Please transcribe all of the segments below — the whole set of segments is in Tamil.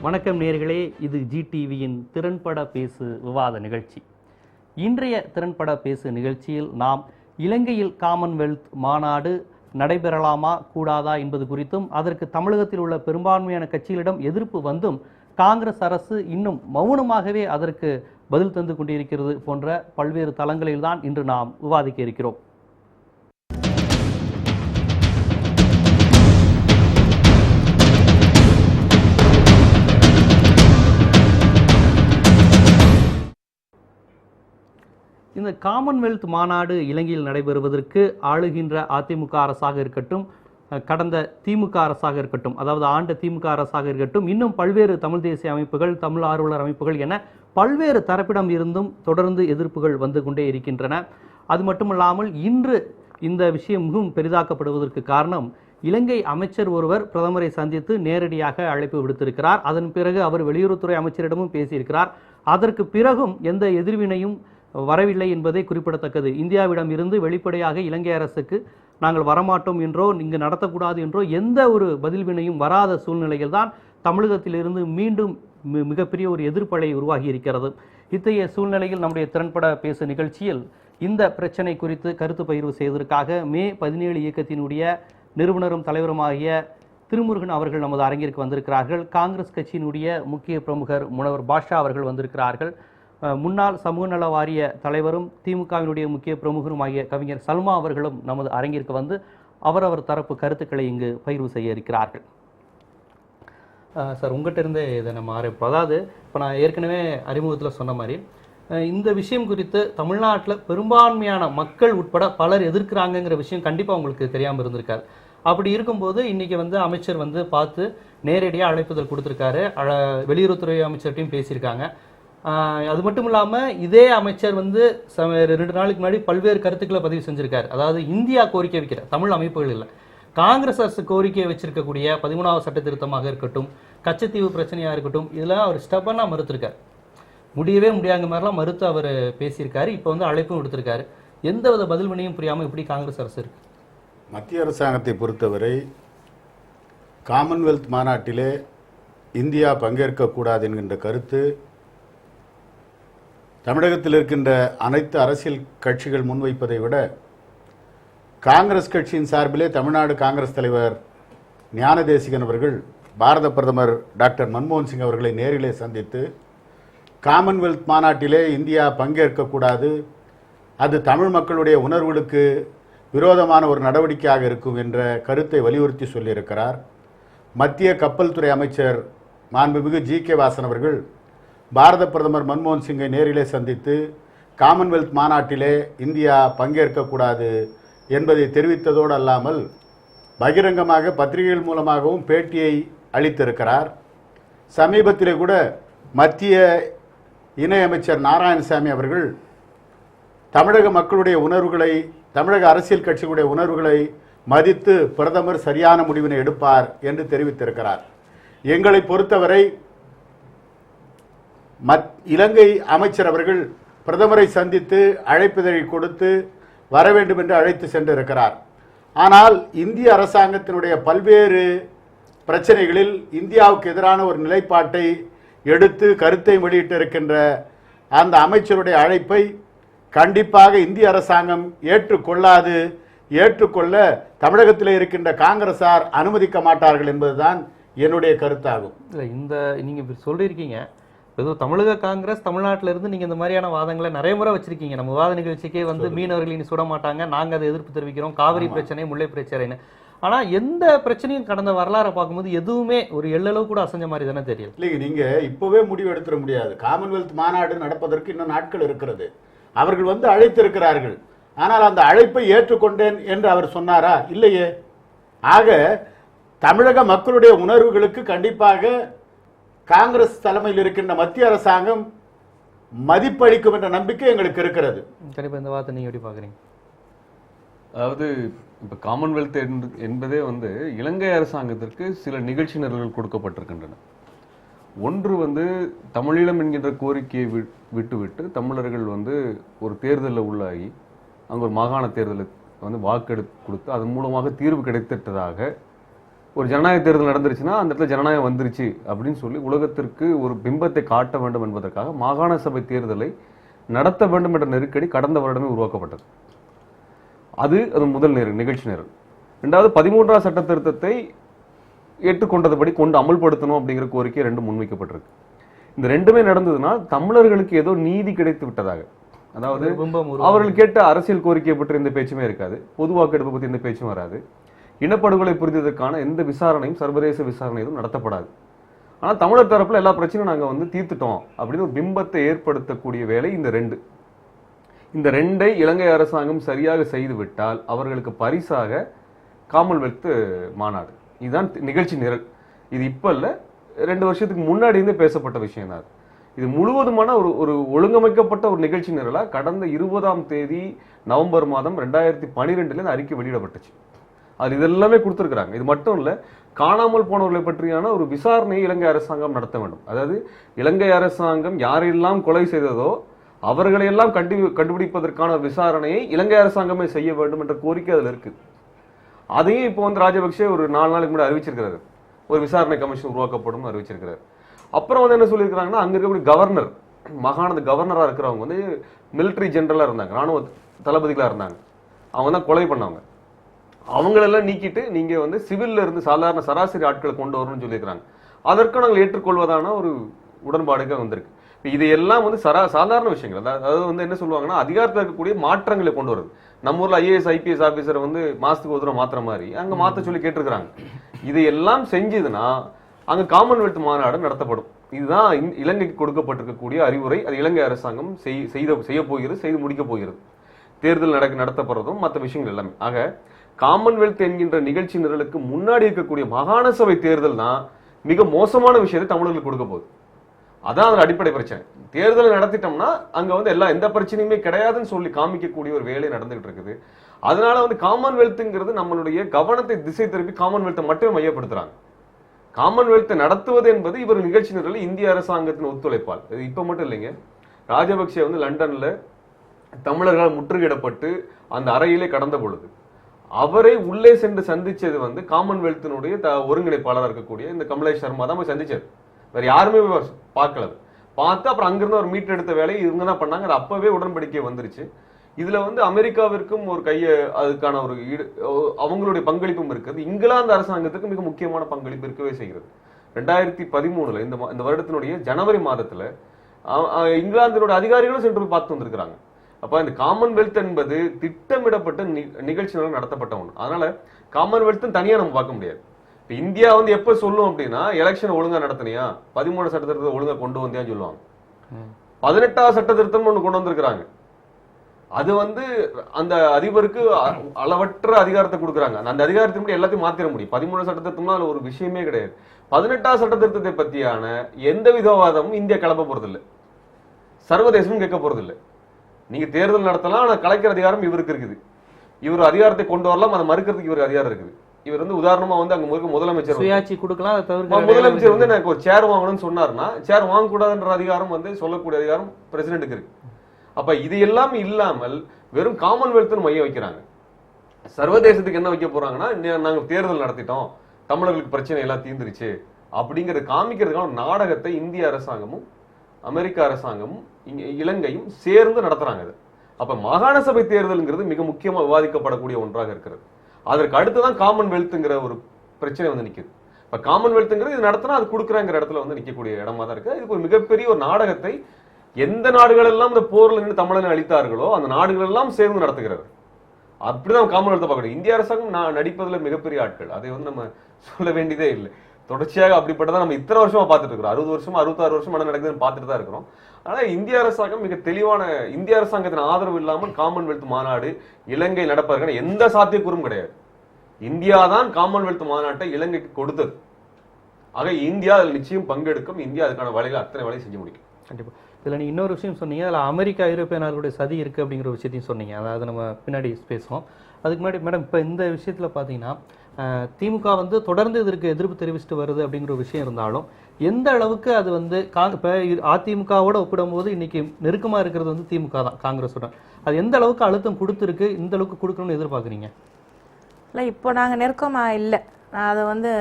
வணக்கம் நேயர்களே, இது ஜிடிவியின் திறன்பட பேசு விவாத நிகழ்ச்சி. இன்றைய திறன்பட பேசு நிகழ்ச்சியில் நாம் இலங்கையில் காமன்வெல்த் மாநாடு நடைபெறலாமா கூடாதா என்பது குறித்தும், அதற்கு தமிழகத்தில் உள்ள பெரும்பான்மையான கட்சிகளிடம் எதிர்ப்பு வந்தும் காங்கிரஸ் அரசு இன்னும் மௌனமாகவே அதற்கு பதில் தந்து கொண்டிருக்கிறது போன்ற பல்வேறு தளங்களில்தான் இன்று நாம் விவாதிக்க இருக்கிறோம். இந்த காமன்வெல்த் மாநாடு இலங்கையில் நடைபெறுவதற்கு ஆளுகின்ற அதிமுக அரசாக இருக்கட்டும், கடந்த திமுக அரசாக இருக்கட்டும், அதாவது ஆண்ட திமுக அரசாக இருக்கட்டும், இன்னும் பல்வேறு தமிழ் தேசிய அமைப்புகள், தமிழ் ஆர்வலர் அமைப்புகள் என பல்வேறு தரப்பிடம் இருந்தும் தொடர்ந்து எதிர்ப்புகள் வந்து கொண்டே இருக்கின்றன. அது மட்டுமல்லாமல் இன்று இந்த விஷயம் மிகவும் பெரிதாக்கப்படுவதற்கு காரணம், இலங்கை அமைச்சர் ஒருவர் பிரதமரை சந்தித்து நேரடியாக அழைப்பு விடுத்திருக்கிறார். அதன் பிறகு அவர் வெளியுறவுத்துறை அமைச்சரிடமும் பேசியிருக்கிறார். அதற்கு பிறகும் எந்த எதிர்வினையும் வரவில்லை என்பதை குறிப்பிடத்தக்கது. இந்தியாவிடம் இருந்து வெளிப்படையாக இலங்கை அரசுக்கு நாங்கள் வரமாட்டோம் என்றோ இங்கு நடத்தக்கூடாது என்றோ எந்த ஒரு பதில் வினையும் வராத சூழ்நிலையில் தான் தமிழகத்திலிருந்து மீண்டும் மிகப்பெரிய ஒரு எதிர்ப்பலை உருவாகி இருக்கிறது. இத்தகைய சூழ்நிலையில் நம்முடைய திறன்பட பேசு நிகழ்ச்சியில் இந்த பிரச்சனை குறித்து கருத்து பகிர்வு செய்வதற்காக மே 17 இயக்கத்தினுடைய நிறுவனரும் தலைவருமாகிய திருமுருகன் அவர்கள் நமது அரங்கிற்கு வந்திருக்கிறார்கள். காங்கிரஸ் கட்சியினுடைய முக்கிய பிரமுகர் முனைவர் பாஷா அவர்கள் வந்திருக்கிறார்கள். முன்னாள் சமூக நல வாரிய தலைவரும் திமுகவினுடைய முக்கிய பிரமுகருமாகிய கவிஞர் சல்மா அவர்களும் நமது அரங்கிற்கு வந்து அவரவர் தரப்பு கருத்துக்களை இங்கு பகிர்வு செய்ய இருக்கிறார்கள். சார், உங்கள்கிட்ட இருந்தே இதை நம்ம ஆரம்பிப்போம். அதாவது இப்போ நான் ஏற்கனவே அறிமுகத்தில் சொன்ன மாதிரி இந்த விஷயம் குறித்து தமிழ்நாட்டில் பெரும்பான்மையான மக்கள் உட்பட பலர் எதிர்க்கிறாங்கங்கிற விஷயம் கண்டிப்பாக உங்களுக்கு தெரியாமல் இருந்திருக்காரு. அப்படி இருக்கும்போது இன்றைக்கி அமைச்சர் பார்த்து நேரடியாக அழைப்புதல் கொடுத்துருக்காரு. வெளியுறவுத்துறை அமைச்சர்கிட்டையும் பேசியிருக்காங்க. அது மட்டும் இல்லாமல் இதே அமைச்சர் 2 நாளுக்கு முன்னாடி பல்வேறு கருத்துக்களை பதிவு செஞ்சிருக்காரு. அதாவது இந்தியா கோரிக்கை வைக்கிற தமிழ் அமைப்புகள் இல்லை, காங்கிரஸ் அரசு கோரிக்கையை வச்சிருக்கக்கூடிய 13வது சட்ட திருத்தமாக இருக்கட்டும், கச்சத்தீவு பிரச்சனையாக இருக்கட்டும், இதெல்லாம் அவர் ஸ்டெப்பனாக மறுத்திருக்காரு. முடியவே முடியாத மாதிரிலாம் மறுத்து அவர் பேசியிருக்காரு. இப்போ அழைப்பும் கொடுத்துருக்காரு. எந்தவித பதில் வினையும் புரியாமல் இப்படி காங்கிரஸ் அரசு இருக்கு. மத்திய அரசாங்கத்தை பொறுத்தவரை காமன்வெல்த் மாநாட்டிலே இந்தியா பங்கேற்கக்கூடாது என்கின்ற கருத்து தமிழகத்தில் இருக்கின்ற அனைத்து அரசியல் கட்சிகள் முன்வைப்பதை விட காங்கிரஸ் கட்சியின் சார்பிலே தமிழ்நாடு காங்கிரஸ் தலைவர் ஞானதேசிகன் அவர்கள் பாரத பிரதமர் டாக்டர் மன்மோகன் சிங் அவர்களை நேரிலே சந்தித்து காமன்வெல்த் மாநாட்டிலே இந்தியா பங்கேற்கக்கூடாது, அது தமிழ் மக்களுடைய உணர்வுகளுக்கு விரோதமான ஒரு நடவடிக்கையாக இருக்கும் என்ற கருத்தை வலியுறுத்தி சொல்லியிருக்கிறார். மத்திய கப்பல் துறை அமைச்சர் மாண்புமிகு ஜி.கே. வாசன் அவர்கள் பாரத பிரதமர் மன்மோகன் சிங்கை நேரிலே சந்தித்து காமன்வெல்த் மாநாட்டிலே இந்தியா பங்கேற்கக்கூடாது என்பதை தெரிவித்ததோடு அல்லாமல் பகிரங்கமாக பத்திரிகைகள் மூலமாகவும் பேட்டியை அளித்திருக்கிறார். சமீபத்திலே கூட மத்திய இணையமைச்சர் நாராயணசாமி அவர்கள் தமிழக மக்களுடைய உணர்வுகளை, தமிழக அரசியல் கட்சிகளுடைய உணர்வுகளை மதித்து பிரதமர் சரியான முடிவினை எடுப்பார் என்று தெரிவித்திருக்கிறார். எங்களை பொறுத்தவரை இலங்கை அமைச்சர் அவர்கள் பிரதமரை சந்தித்து அழைப்பிதழை கொடுத்து வர வேண்டும் என்று அழைத்து சென்றிருக்கிறார். ஆனால் இந்திய அரசாங்கத்தினுடைய பல்வேறு பிரச்சனைகளில் இந்தியாவுக்கு எதிரான ஒரு நிலைப்பாட்டை எடுத்து கருத்தை வெளியிட்டிருக்கின்ற அந்த அமைச்சருடைய அழைப்பை கண்டிப்பாக இந்திய அரசாங்கம் ஏற்றுக்கொள்ளாது. ஏற்றுக்கொள்ள தமிழகத்தில் இருக்கின்ற காங்கிரசார் அனுமதிக்க மாட்டார்கள் என்பதுதான் என்னுடைய கருத்தாகும். இல்லை, இந்த நீங்கள் சொல்லியிருக்கீங்க, ஏதோ தமிழக காங்கிரஸ் தமிழ்நாட்டில் இருந்து நீங்கள் இந்த மாதிரியான வாதங்களை நிறைய முறை வச்சிருக்கீங்க. நம்ம விவாத நிகழ்ச்சிக்கே மீனவர்கள் இனி சுட மாட்டாங்க, நாங்கள் அதை எதிர்ப்பு தெரிவிக்கிறோம், காவிரி பிரச்சனை, முல்லை பிரச்சனைன்னு. ஆனால் எந்த பிரச்சனையும் கடந்த வரலாறை பார்க்கும்போது எதுவுமே ஒரு எள்ளளவு கூட அசைஞ்ச மாதிரி தானே தெரியும். இல்லைங்க, நீங்கள் இப்போவே முடிவு எடுத்துட முடியாது. காமன்வெல்த் மாநாடு நடப்பதற்கு இன்னும் நாட்கள் இருக்கிறது. அவர்கள் அழைத்திருக்கிறார்கள். ஆனால் அந்த அழைப்பை ஏற்றுக்கொண்டேன் என்று அவர் சொன்னாரா? இல்லையே. ஆக தமிழக மக்களுடைய உணர்வுகளுக்கு கண்டிப்பாக காங்கிரஸ் தலைமையில் இருக்கின்ற மத்திய அரசாங்கம் மதிப்பளிக்கும் என்ற நம்பிக்கை எங்களுக்கு இருக்கிறது. கண்டிப்பாக இந்த வார்த்தை நீங்க எப்படி பாக்குறீங்க? அதாவது இப்போ காமன்வெல்த் என்பதே இலங்கை அரசாங்கத்திற்கு சில நிகழ்ச்சி நிரல்கள் கொடுக்கப்பட்டிருக்கின்றன. ஒன்று தமிழீழம் என்கின்ற கோரிக்கையை விட்டு தமிழர்கள் ஒரு தேர்தலில் உள்ளாகி அங்கே ஒரு மாகாண தேர்தலில் வாக்கெடுத்து கொடுத்து அதன் மூலமாக தீர்வு கிடைத்திட்டதாக ஒரு ஜனநாயக தேர்தல் நடந்துருச்சுன்னா அந்த இடத்துல ஜனநாயகம் வந்துருச்சு அப்படின்னு சொல்லி உலகத்திற்கு ஒரு பிம்பத்தை காட்ட வேண்டும் என்பதற்காக மாகாண சபை தேர்தலை நடத்த வேண்டும் என்ற நெருக்கடி கடந்த வருடமே உருவாக்கப்பட்டது. அது முதல் நிகழ்ச்சி நேரம். ரெண்டாவது 13ஆம் சட்ட திருத்தத்தை ஏற்றுக்கொண்டதுபடி கொண்டு அமல்படுத்தணும் அப்படிங்கிற கோரிக்கை ரெண்டும் முன்வைக்கப்பட்டிருக்கு. இந்த ரெண்டுமே நடந்ததுன்னா தமிழர்களுக்கு ஏதோ நீதி கிடைத்து விட்டதாக, அதாவது அவர்கள் கேட்ட அரசியல் கோரிக்கையை பற்றி எந்த பேச்சுமே இருக்காது, பொது வாக்கெடுப்பு பற்றி எந்த பேச்சும் வராது, இனப்படுகொலை புரிந்ததற்கான எந்த விசாரணையும் சர்வதேச விசாரணை எதுவும் நடத்தப்படாது. ஆனால் தமிழர் தரப்புல எல்லா பிரச்சனையும் நாங்கள் தீர்த்துட்டோம் அப்படின்னு ஒரு பிம்பத்தை ஏற்படுத்தக்கூடிய வேலை இந்த ரெண்டை இலங்கை அரசாங்கம் சரியாக செய்து விட்டால் அவர்களுக்கு பரிசாக காமன்வெல்த் மாநாடு. இதுதான் நிகழ்ச்சி நிரல். இது இப்ப இல்ல, 2 வருஷத்துக்கு முன்னாடி இருந்தே பேசப்பட்ட விஷயம் தான். இது முழுவதுமான ஒரு ஒழுங்கமைக்கப்பட்ட ஒரு நிகழ்ச்சி நிரலா கடந்த 20ஆம் தேதி நவம்பர் மாதம் 2012 அறிக்கை வெளியிடப்பட்டுச்சு. அது இதெல்லாமே கொடுத்துருக்காங்க. இது மட்டும் இல்ல, காணாமல் போனவர்களை பற்றியான ஒரு விசாரணையை இலங்கை அரசாங்கம் நடத்த வேண்டும். அதாவது இலங்கை அரசாங்கம் யாரெல்லாம் கொலை செய்ததோ அவர்களையெல்லாம் கண்டுபிடிப்பதற்கான விசாரணையை இலங்கை அரசாங்கமே செய்ய வேண்டும் என்ற கோரிக்கை அதுல இருக்கு. அதையும் இப்போ ராஜபக்சே ஒரு 4 நாளைக்கு முன்னாடி அறிவிச்சிருக்கிறாரு, ஒரு விசாரணை கமிஷன் உருவாக்கப்படும் அறிவிச்சிருக்கிறாரு. அப்புறம் என்ன சொல்லியிருக்கிறாங்கன்னா, அங்க இருக்கக்கூடிய கவர்னர், மாகாண கவர்னரா இருக்கிறவங்க மிலிட்டரி ஜெனரலா இருந்தாங்க, ராணுவ தளபதிகளா இருந்தாங்க, அவங்க தான் கொலை பண்ணவங்க. அவங்களெல்லாம் நீக்கிட்டு நீங்க சிவில்ல இருந்து சாதாரண சராசரி ஆட்களை கொண்டு வரணும்னு சொல்லியிருக்கிறாங்க. அதற்கு நாங்கள் ஏற்றுக்கொள்வதான ஒரு உடன்பாடுகள் வந்திருக்கு. இதையெல்லாம் சாதாரண விஷயங்கள். அதாவது என்ன சொல்லுவாங்கன்னா, அதிகாரத்தில் இருக்கக்கூடிய மாற்றங்களை கொண்டு வருது. நம்ம ஊர்ல IAS IPS ஆபீசர் மாசத்துக்கு ஒரு தடவை மாத்துற மாதிரி அங்க மாத்த சொல்லி கேட்டிருக்கிறாங்க. இதையெல்லாம் செஞ்சதுன்னா அங்க காமன்வெல்த் மாநாடு நடத்தப்படும். இதுதான் இலங்கைக்கு கொடுக்கப்பட்டிருக்கக்கூடிய அறிவுரை. அது இலங்கை அரசாங்கம் செய்ய போகிறது, செய்து முடிக்க போகிறது. தேர்தல் நடத்தப்படுறதும் மற்ற விஷயங்கள் எல்லாமே. ஆக காமன்வெல்த் என்கின்ற நிகழ்ச்சி நிரலுக்கு முன்னாடி இருக்கக்கூடிய மாகாண சபை தேர்தல் தான் மிக மோசமான விஷயத்தை தமிழர்களுக்கு கொடுக்க போகுது. அதான் அதோட அடிப்படை பிரச்சனை. தேர்தலை நடத்திட்டோம்னா அங்க எந்த பிரச்சனையுமே கிடையாதுன்னு சொல்லி காமிக்கக்கூடிய ஒரு வேலை நடந்துகிட்டு இருக்குது. அதனால காமன்வெல்த்ங்கிறது நம்மளுடைய கவனத்தை திசை திருப்பி காமன்வெல்த்தை மட்டுமே மையப்படுத்துறாங்க. காமன்வெல்த்தை நடத்துவது என்பது இவர் நிகழ்ச்சி நிரலில் இந்திய அரசாங்கத்தின் ஒத்துழைப்பால். இது இப்ப மட்டும் இல்லைங்க. ராஜபக்சே லண்டன்ல தமிழர்களால் முற்றுகையிடப்பட்டு அந்த அறையிலே கடந்த பொழுது அவரை உள்ளே சென்று சந்திச்சது காமன்வெல்த்தினுடைய ஒருங்கிணைப்பாளராக இருக்கக்கூடிய இந்த கமலேஷ் சர்மா தான் போய் சந்திச்சார். வேற யாருமே பார்க்கல. பார்த்து அப்புறம் அங்கிருந்து ஒரு மீட் எடுத்த வேலையை இவங்க தான் பண்ணாங்க. அது அப்பவே உடன்படிக்கை வந்துருச்சு. இதுல அமெரிக்காவிற்கும் ஒரு அதுக்கான ஒரு அவங்களுடைய பங்களிப்பும் இருக்குது. இங்கிலாந்து அரசாங்கத்துக்கு மிக முக்கியமான பங்களிப்பு இருக்கவே செய்கிறது. 2013 இந்த வருடத்தினுடைய ஜனவரி மாதத்துல இங்கிலாந்தினுடைய அதிகாரிகளும் சென்று பார்த்து வந்திருக்கிறாங்க. அப்ப இந்த காமன்வெல்த் என்பது திட்டமிடப்பட்ட நிகழ்ச்சிகள் நடத்தப்பட்ட ஒன்று. அதனால காமன்வெல்த் தனியா நம்ம பார்க்க முடியாது. இப்ப இந்தியா எப்ப சொல்லும் அப்படின்னா, எலெக்ஷன் ஒழுங்கா நடத்தினியா, 13 சட்ட திருத்தத்தை ஒழுங்கா கொண்டு வந்தியான்னு சொல்லுவாங்க. 18ஆம் சட்ட திருத்தம் ஒண்ணு கொண்டு வந்திருக்கிறாங்க. அது அந்த அதிபருக்கு அளவற்ற அதிகாரத்தை கொடுக்குறாங்க. அந்த அதிகாரத்தின் எல்லாத்தையும் மாத்திர முடியும். 13 சட்ட திருத்தம்னா அதுல ஒரு விஷயமே கிடையாது. 18ஆம் சட்ட திருத்தத்தை பத்தியான எந்த விதவாதமும் இந்தியா கிளப்ப போறது இல்லை, சர்வதேசமும் கேட்க போறது இல்லை. நீங்க தேர்தல் நடத்தலாம், ஆனா கலைக்கிற அதிகாரம் இவருக்கு இருக்குது. இவர் அதிகாரத்தை கொண்டு வரலாம், அதை மறுக்கிறதுக்கு இவருக்கு அதிகாரம் இருக்குது. இவர் உதாரணமா அங்க முதலமைச்சர் சுயாட்சி கொடுக்கலாம். முதலமைச்சர் எனக்கு ஒரு சேர் வாங்கணும்னு சொன்னாருன்னா சேர் வாங்க கூடாதுன்ற அதிகாரம் சொல்லக்கூடிய அதிகாரம் பிரசிடென்ட்டுக்கு இருக்கு. அப்ப இது எல்லாம் இல்லாமல் வெறும் காமன்வெல்த் மையம் வைக்கிறாங்க. சர்வதேசத்துக்கு என்ன வைக்க போறாங்கன்னா, நாங்க தேர்தல் நடத்திட்டோம், தமிழர்களுக்கு பிரச்சனை எல்லாம் தீர்ந்துருச்சு அப்படிங்கறத காமிக்கிறதுக்கான நாடகத்தை இந்திய அரசாங்கமும் அமெரிக்க அரசாங்கமும் இலங்கையும் சேர்ந்து நடத்துறாங்க. அப்ப மாகாண சபை தேர்தல்ங்கிறது மிக முக்கியமா விவாதிக்கப்படக்கூடிய ஒன்றாக இருக்கிறது. அதற்கு அடுத்துதான் காமன்வெல்த்ங்கிற ஒரு பிரச்சனை நிக்குது. இப்ப காமன்வெல்த்ங்கிறது இது நடத்தினா அது கொடுக்குறாங்கிற இடத்துல நிக்கக்கூடிய இடமா தான் இருக்கு. இதுக்கு ஒரு மிகப்பெரிய ஒரு நாடகத்தை எந்த நாடுகள் எல்லாம் இந்த போர்ல நின்று தமிழனை அளித்தார்களோ அந்த நாடுகள் எல்லாம் சேர்ந்து நடத்துகிறது. அப்படிதான் காமன்வெல்த் பார்க்கணும். இந்திய அரசாங்கம் நடிப்பதுல மிகப்பெரிய ஆட்கள். அதை நம்ம சொல்ல வேண்டியதே இல்லை. தொடர்ச்சியாக அப்படிப்பட்டதான் நம்ம இத்தனை வருஷமா பார்த்துட்டு இருக்கிறோம். 60 வருஷமா 66 வருஷம் என்ன நடக்குதுன்னு பார்த்துட்டு தான் இருக்கிறோம். ஆனா இந்திய அரசாங்கம் மிக தெளிவான, இந்திய அரசாங்கத்தின் ஆதரவு இல்லாமல் காமன்வெல்த் மாநாடு இலங்கை நடப்பதற்கான எந்த சாத்தியக்கூறும் கிடையாது. இந்தியா தான் காமன்வெல்த் மாநாட்டை இலங்கைக்கு கொடுத்தது. ஆக இந்தியா அதில் நிச்சயம் பங்கெடுக்கும். இந்தியா அதுக்கான வேலைகளை அத்தனை வேலையை செஞ்சு முடிக்கும். கண்டிப்பா. இதுல நீ இன்னொரு விஷயம் சொன்னீங்க, அதில் அமெரிக்கா ஐரோப்பிய நாடுகளுடைய சதி இருக்கு அப்படிங்கிற ஒரு விஷயத்தையும் சொன்னீங்க. அதாவது நம்ம பின்னாடி பேசுவோம். அதுக்கு முன்னாடி மேடம், இப்போ இந்த விஷயத்துல பார்த்தீங்கன்னா திமுக தொடர்ந்து இதற்கு எதிர்ப்பு தெரிவிச்சுட்டு வருது அப்படிங்கிற ஒரு விஷயம் இருந்தாலும் எந்த அளவுக்கு அது இப்போ அதிமுகவோட ஒப்பிடும்போது இன்னைக்கு நெருக்கமா இருக்கிறது திமுக தான் காங்கிரஸோட. அது எந்த அளவுக்கு அழுத்தம் கொடுத்துருக்கு, இந்த அளவுக்கு கொடுக்கணும்னு எதிர்பார்க்குறீங்க? இல்லை, இப்போ நாங்கள் நெருக்கமாக இல்லை. அதை வந்து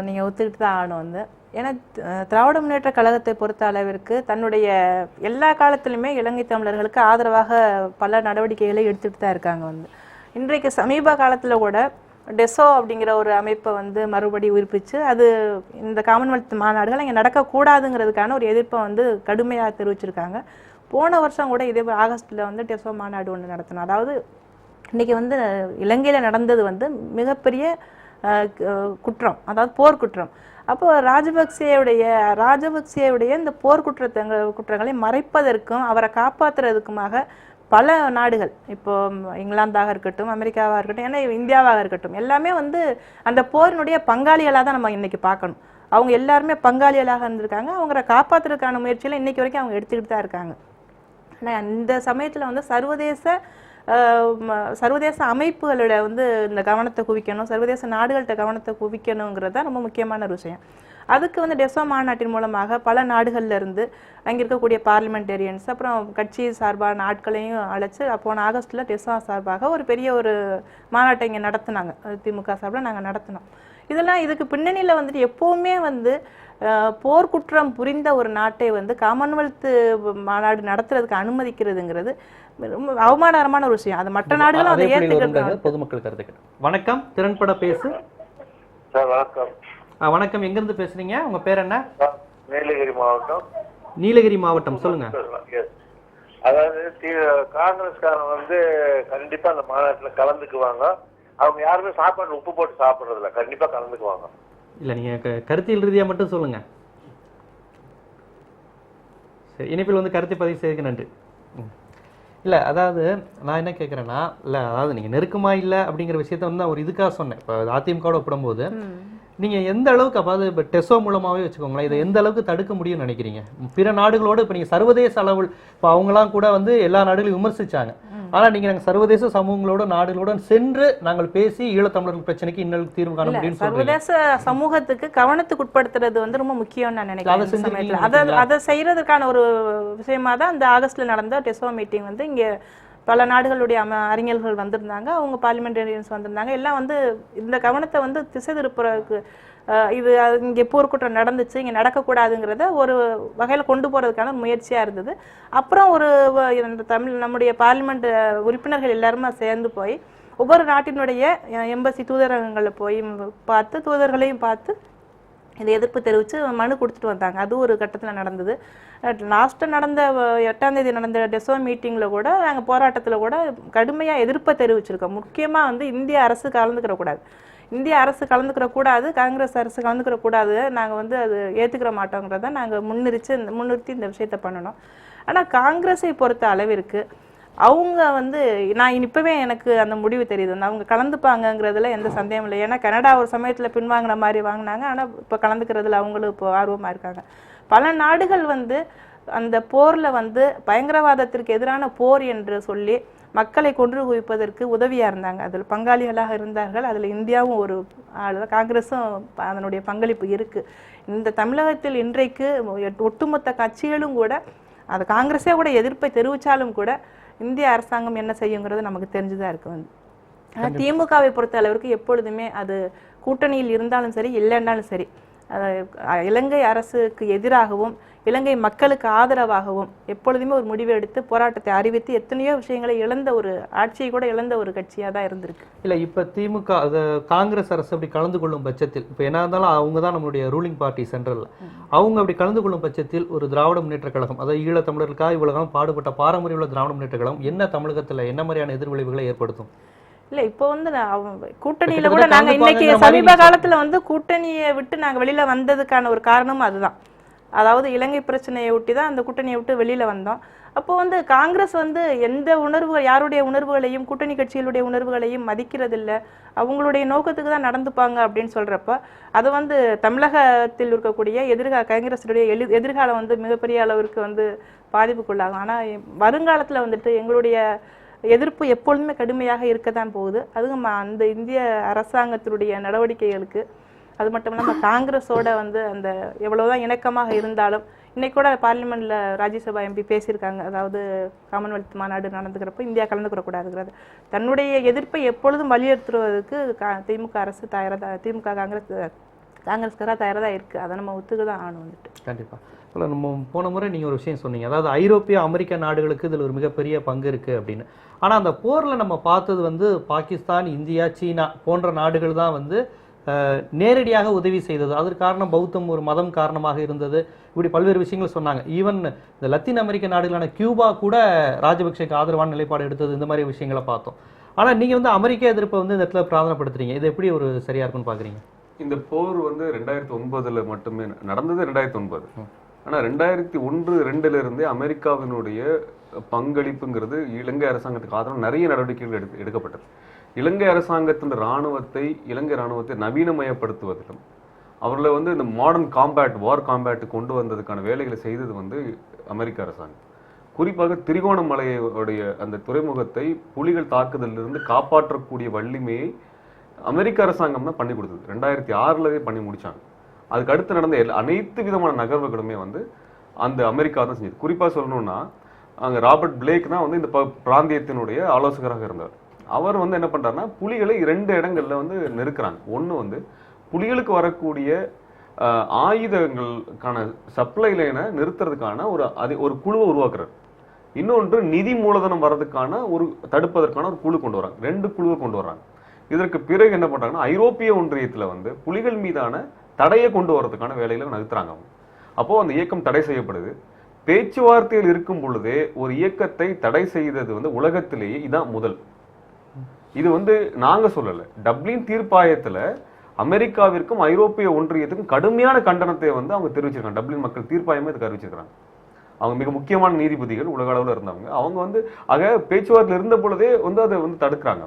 நீங்கள் ஒத்துக்கிட்டு தான் ஆகணும் வந்து. ஏன்னா திராவிட முன்னேற்ற கழகத்தை பொறுத்த அளவிற்கு தன்னுடைய எல்லா காலத்திலுமே இலங்கை தமிழர்களுக்கு ஆதரவாக பல நடவடிக்கைகளை எடுத்துகிட்டு தான் இருக்காங்க வந்து. இன்றைக்கு சமீப காலத்தில் கூட டெசோ அப்படிங்கிற ஒரு அமைப்பை வந்து மறுபடி உயிர்ப்பிச்சு அது இந்த காமன்வெல்த் மாநாடுகள் இங்கே நடக்கக்கூடாதுங்கிறதுக்கான ஒரு எதிர்ப்பை வந்து கடுமையாக தெரிவிச்சிருக்காங்க. போன வருஷம் கூட இதே ஆகஸ்ட்டில் வந்து டெசோ மாநாடு ஒன்று நடத்தணும். அதாவது இன்றைக்கி வந்து இலங்கையில் நடந்தது வந்து மிகப்பெரிய குற்றம், அதாவது போர்க்குற்றம். அப்போ ராஜபக்சேவுடைய இந்த போர் குற்றங்களை மறைப்பதற்கும் அவரை காப்பாற்றுறதுக்குமாக பல நாடுகள், இப்போ இங்கிலாந்தாக இருக்கட்டும், அமெரிக்காவாக இருக்கட்டும், ஏன்னா இந்தியாவாக இருக்கட்டும், எல்லாமே வந்து அந்த போரினுடைய பங்காளிகளாக தான் நம்ம இன்னைக்கு பார்க்கணும். அவங்க எல்லாருமே பங்காளிகளாக இருந்திருக்காங்க. அவங்கள காப்பாற்றுறதுக்கான முயற்சியில் இன்னைக்கு வரைக்கும் அவங்க எடுத்துக்கிட்டு தான் இருக்காங்க. ஆனால் இந்த சமயத்தில் வந்து சர்வதேச அமைப்புகளோட வந்து இந்த கவனத்தை குவிக்கணும், சர்வதேச நாடுகள்கிட்ட கவனத்தை குவிக்கணுங்கிறது தான் ரொம்ப முக்கியமான ஒரு விஷயம். அதுக்கு வந்து டெசோ மாநாட்டின் மூலமாக பல நாடுகள்ல இருந்து அங்கே இருக்கக்கூடிய பார்லிமெண்டேரியன்ஸ், அப்புறம் கட்சி சார்பான ஆட்களையும் அழைச்சு போன ஆகஸ்ட்டில் டெசோ சார்பாக ஒரு பெரிய ஒரு மாநாட்டை இங்கே நடத்தினாங்க. திமுக சார்பில் நாங்கள் நடத்தினோம். இதெல்லாம் இதுக்கு பின்னணியில் வந்துட்டு எப்போவுமே வந்து போர்க்குற்றம் புரிந்த ஒரு நாட்டை வந்து காமன்வெல்த் மாநாடு நடத்துறதுக்கு அனுமதிக்கிறதுங்கிறது ரொம்ப அவமானகரமான ஒரு விஷயம். அது மற்ற நாடுகளும் அதை ஏற்றுக்கிறது. பொதுமக்கள் கருத்து கேட்டு. வணக்கம், திறன்பட பேசு. வணக்கம். வணக்கம், எங்கிருந்து பேசுறீங்க? உங்க பேர் என்ன? நீலகிரி மாவட்டம். நீலகிரி மாவட்டம், சொல்லுங்க. அதாவது காங்கிரஸ்காரன் வந்து கண்டிப்பா அந்த மாநாட்டில் கலந்துக்குவாங்க. அவங்க யாருமே சாப்பாடு உப்பு போட்டு சாப்பிடுறதில்ல, கண்டிப்பா கலந்துக்குவாங்க. இல்ல, நீங்க கருத்தியல் ரீதியா மட்டும் சொல்லுங்க. சரி, இணைப்பில் வந்து கருத்தை பதிவு செய்ய நன்றி. இல்லை, அதாவது நான் என்ன கேட்குறேன்னா, இல்லை அதாவது நீங்கள் நெருக்கமா இல்லை அப்படிங்கிற விஷயத்த வந்து நான் ஒரு இதுக்காக சொன்னேன். இப்போ அதிமுகவோட ஒப்பிடும்போது நீங்கள் எந்த அளவுக்கு, அதாவது இப்போ டெசோ மூலமாகவே வச்சுக்கோங்களேன், இதை எந்த அளவுக்கு தடுக்க முடியும்னு நினைக்கிறீங்க? பிற நாடுகளோடு இப்போ நீங்கள் சர்வதேச அளவில் இப்போ அவங்களாம் கூட வந்து எல்லா நாடுகளையும் விமர்சிச்சாங்க. ஆனால் நீங்கள் நாங்கள் சர்வதேச சமூகங்களோட நாடுகளோட சென்று நாங்கள் பேசி ஈழத்தமிழர்கள் பிரச்சனைக்கு இன்னும் தீர்வு காண முடியும். சர்வதேச சமூகத்துக்கு கவனத்துக்கு உட்படுத்துறது வந்து ரொம்ப முக்கியம் நான் நினைக்கிறேன். அதை செய்யறதுக்கான ஒரு விஷயமா தான் இந்த ஆகஸ்ட்ல நடந்த டெசோ மீட்டிங் வந்து இங்கே பல நாடுகளுடைய அறிஞர்கள் வந்திருந்தாங்க, அவங்க பார்லிமெண்டேரியன்ஸ் வந்திருந்தாங்க. எல்லாம் வந்து இந்த கவனத்தை வந்து திசை திருப்புறதுக்கு, இது இங்கே போர்க்குற்றம் நடந்துச்சு, இங்கே நடக்கக்கூடாதுங்கிறத ஒரு வகையில் கொண்டு போகிறதுக்கான முயற்சியாக இருந்தது. அப்புறம் ஒரு நம்முடைய பார்லிமெண்ட் உறுப்பினர்கள் எல்லாருமே சேர்ந்து போய் ஒவ்வொரு நாட்டினுடைய எம்பசி தூதரகங்களில் போய் பார்த்து, தூதர்களையும் பார்த்து இதை எதிர்ப்பு தெரிவித்து மனு கொடுத்துட்டு வந்தாங்க. அது ஒரு கட்டத்தில் நடந்தது. லாஸ்ட்டாக நடந்த 8ஆம் தேதி நடந்த டெசோ மீட்டிங்கில் கூட நாங்கள் போராட்டத்தில் கூட கடுமையாக எதிர்ப்பை தெரிவிச்சிருக்கோம். முக்கியமாக வந்து இந்திய அரசு கலந்துக்கிறக்கூடாது, இந்திய அரசு கலந்துக்கிறக்கூடாது, காங்கிரஸ் அரசு கலந்துக்கிறக்கூடாது, நாங்கள் வந்து அது ஏற்றுக்கிற மாட்டோங்கிறத நாங்கள் முன்னிறுத்தி இந்த விஷயத்த பண்ணணும். ஆனால் காங்கிரஸை பொறுத்த அளவிற்கு அவங்க வந்து நான் இப்போவே எனக்கு அந்த முடிவு தெரியுது, அவங்க கலந்துப்பாங்கங்கிறதுல எந்த சந்தேகம் இல்லை. ஏன்னா கனடா ஒரு சமயத்தில் பின்வாங்கின மாதிரி வாங்கினாங்க, ஆனால் இப்போ கலந்துக்கிறதுல அவங்களும் இப்போ ஆர்வமாக இருக்காங்க. பல நாடுகள் வந்து அந்த போரில் வந்து பயங்கரவாதத்திற்கு எதிரான போர் என்று சொல்லி மக்களை கொன்று குவிப்பதற்கு உதவியாக இருந்தாங்க, அதில் பங்காளிகளாக இருந்தார்கள். அதில் இந்தியாவும் ஒரு காங்கிரஸும் அதனுடைய பங்களிப்பு இருக்குது. இந்த தமிழகத்தில் இன்றைக்கு ஒட்டுமொத்த கட்சிகளும் கூட, அது காங்கிரஸே கூட எதிர்ப்பை தெரிவித்தாலும் கூட இந்திய அரசாங்கம் என்ன செய்யுங்கிறது நமக்கு தெரிஞ்சுதான் இருக்கு வந்து. ஆனால் திமுகவை பொறுத்த அளவிற்கு எப்பொழுதுமே அது கூட்டணியில் இருந்தாலும் சரி, இல்லைன்னாலும் சரி, இலங்கை அரசுக்கு எதிராகவும் இலங்கை மக்களுக்கு ஆதரவாகவும் எப்பொழுதுமே ஒரு முடிவு எடுத்து போராட்டத்தை அறிவித்து எத்தனையோ விஷயங்களை இழந்த ஒரு ஆட்சியை கூட இழந்த ஒரு கட்சியாக தான் இருந்திருக்கு. இல்லை, இப்போ திமுக காங்கிரஸ் அரசு அப்படி கலந்து கொள்ளும் பட்சத்தில், இப்போ என்ன இருந்தாலும் அவங்க தான் நம்மளுடைய ரூலிங் பார்ட்டி சென்ட்ரலில், அவங்க அப்படி கலந்து கொள்ளும் பட்சத்தில் ஒரு திராவிட முன்னேற்ற கழகம், அதாவது ஈழத்தமிழர்களுக்காக இவ்வளவு காலம் பாடுபட்ட பாரம்பரிய உள்ள திராவிட முன்னேற்ற கழகம் என்ன தமிழகத்தில் என்ன மாதிரியான எதிர்விளைவுகளை ஏற்படுத்தும்? இல்லை, இப்போ வந்து கூட்டணியில கூட நாங்கள் இன்னைக்கு சமீப காலத்துல வந்து கூட்டணியை விட்டு நாங்கள் வெளியில வந்ததுக்கான ஒரு காரணமும் அதுதான். அதாவது இலங்கை பிரச்சனையை ஒட்டி தான் அந்த கூட்டணியை விட்டு வெளியில வந்தோம். அப்போ வந்து காங்கிரஸ் வந்து எந்த உணர்வுகள், யாருடைய உணர்வுகளையும் கூட்டணி கட்சிகளுடைய உணர்வுகளையும் மதிக்கிறதில்லை, அவங்களுடைய நோக்கத்துக்கு தான் நடந்துப்பாங்க அப்படின்னு சொல்றப்ப அது வந்து தமிழகத்தில் இருக்கக்கூடிய காங்கிரஸுடைய எதிர்காலம் வந்து மிகப்பெரிய அளவிற்கு வந்து பாதிப்புக்குள்ளாகும். ஆனால் வருங்காலத்தில் வந்துட்டு எங்களுடைய எதிர்ப்பு எப்பொழுதுமே கடுமையாக இருக்கத்தான் போகுது. அதுவும் அந்த இந்திய அரசாங்கத்தினுடைய நடவடிக்கைகளுக்கு, அது மட்டும் இல்லாமல் காங்கிரஸோட வந்து அந்த எவ்வளவுதான் இணக்கமாக இருந்தாலும் இன்னைக்கு கூட பார்லிமெண்ட்ல ராஜ்யசபா எம்பி பேசியிருக்காங்க. அதாவது காமன்வெல்த் மாநாடு நடந்துக்கிறப்ப இந்தியா கலந்துக்கூடாதுங்கிறது. தன்னுடைய எதிர்ப்பை எப்பொழுதும் வலியுறுத்துவதற்கு திமுக அரசு திமுக காங்கிரஸ்காரா தயாராக தான் இருக்கு. அதை நம்ம ஒத்துக்க தான் ஆகணும் வந்துட்டு. கண்டிப்பா. இல்லை, நம்ம போன முறை நீங்க ஒரு விஷயம் சொன்னீங்க, அதாவது ஐரோப்பிய அமெரிக்க நாடுகளுக்கு இதில் ஒரு மிகப்பெரிய பங்கு இருக்கு அப்படின்னு. ஆனா அந்த போர்ல நம்ம பார்த்தது வந்து பாகிஸ்தான், இந்தியா, சீனா போன்ற நாடுகள் தான் வந்து நேரடியாக உதவி செய்தது. அதற்கு காரணம் பௌத்தம் ஒரு மதம் காரணமாக இருந்தது. இப்படி பல்வேறு விஷயங்கள் சொன்னாங்க. ஈவன் இந்த லத்தீன் அமெரிக்க நாடுகளான கியூபா கூட ராஜபக்சேக்கு ஆதரவான நிலைப்பாடு எடுத்தது. இந்த மாதிரி விஷயங்களை பார்த்தோம். ஆனா நீங்க வந்து அமெரிக்க எதிர்ப்பை வந்து இந்த இடத்துல பிரார்த்தனைப்படுத்துறீங்க. இது எப்படி ஒரு சரியா இருக்குன்னு பாக்குறீங்க? இந்த போர் வந்து 2009 மட்டுமே நடந்தது. 2009. ஆனா 2001-2002 இருந்தே அமெரிக்காவினுடைய பங்களிப்புங்கிறது இலங்கை அரசாங்கத்துக்கு ஆதரவு நிறைய நடவடிக்கைகள் எடுக்கப்பட்டது. இலங்கை அரசாங்கத்தின் இலங்கை ராணுவத்தை நவீனமயப்படுத்துவதிலும் அவர்களை வந்து இந்த மாடர்ன் வார் காம்பேட் கொண்டு வந்ததுக்கான வேலைகளை செய்தது வந்து அமெரிக்க அரசாங்கம். குறிப்பாக திரிகோணமலையுடைய அந்த துறைமுகத்தை புலிகள் தாக்குதலிலிருந்து காப்பாற்றக்கூடிய வலிமையை அமெரிக்க அரசாங்கம் தான் பண்ணி கொடுத்தது. 2006 பண்ணி முடிச்சாங்க. அதுக்கு அடுத்து நடந்த அனைத்து விதமான நகர்வுகளுமே வந்து அந்த அமெரிக்கா தான் செஞ்சது. குறிப்பா சொல்லணும்னா அங்க ராபர்ட் பிளேக் தான் வந்து இந்த பிராந்தியத்தினுடைய ஆலோசகராக இருந்தார். அவர் வந்து என்ன பண்றாருன்னா புலிகளை 2 இடங்கள்ல வந்து நெருக்கிறாங்க. ஒண்ணு வந்து புலிகளுக்கு வரக்கூடிய ஆயுதங்களுக்கான சப்ளை லைனை நிறுத்துறதுக்கான ஒரு குழுவை உருவாக்குறாரு. இன்னொன்று நிதி மூலதனம் வர்றதுக்கான தடுப்பதற்கான ஒரு குழு கொண்டு வராங்க. 2 குழுவை கொண்டு வர்றாங்க. இதற்கு பிறகு என்ன பண்றாங்கன்னா ஐரோப்பிய ஒன்றியத்துல வந்து புலிகள் மீதான தடையை கொண்டு வர்றதுக்கான வேலையில நகர்த்துறாங்க அவங்க. அப்போ அந்த இயக்கம் தடை செய்யப்படுது. பேச்சுவார்த்தையில் இருக்கும் பொழுதே ஒரு இயக்கத்தை தடை செய்தது வந்து உலகத்திலேயே இதான் முதல். இது வந்து நாங்க சொல்லல, டப்ளின் தீர்ப்பாயத்துல அமெரிக்காவிற்கும் ஐரோப்பிய ஒன்றியத்துக்கும் கடுமையான கண்டனத்தை வந்து அவங்க தெரிவிச்சிருக்காங்க. டப்ளின் மக்கள் தீர்ப்பாயமே இதுக்கு அறிவிச்சிருக்காங்க. அவங்க மிக முக்கியமான நீதிபதிகள் உலக அளவில் இருந்தவங்க. அவங்க வந்து பேச்சுவார்த்தையில் இருந்த பொழுதே வந்து அதை வந்து தடுக்கிறாங்க.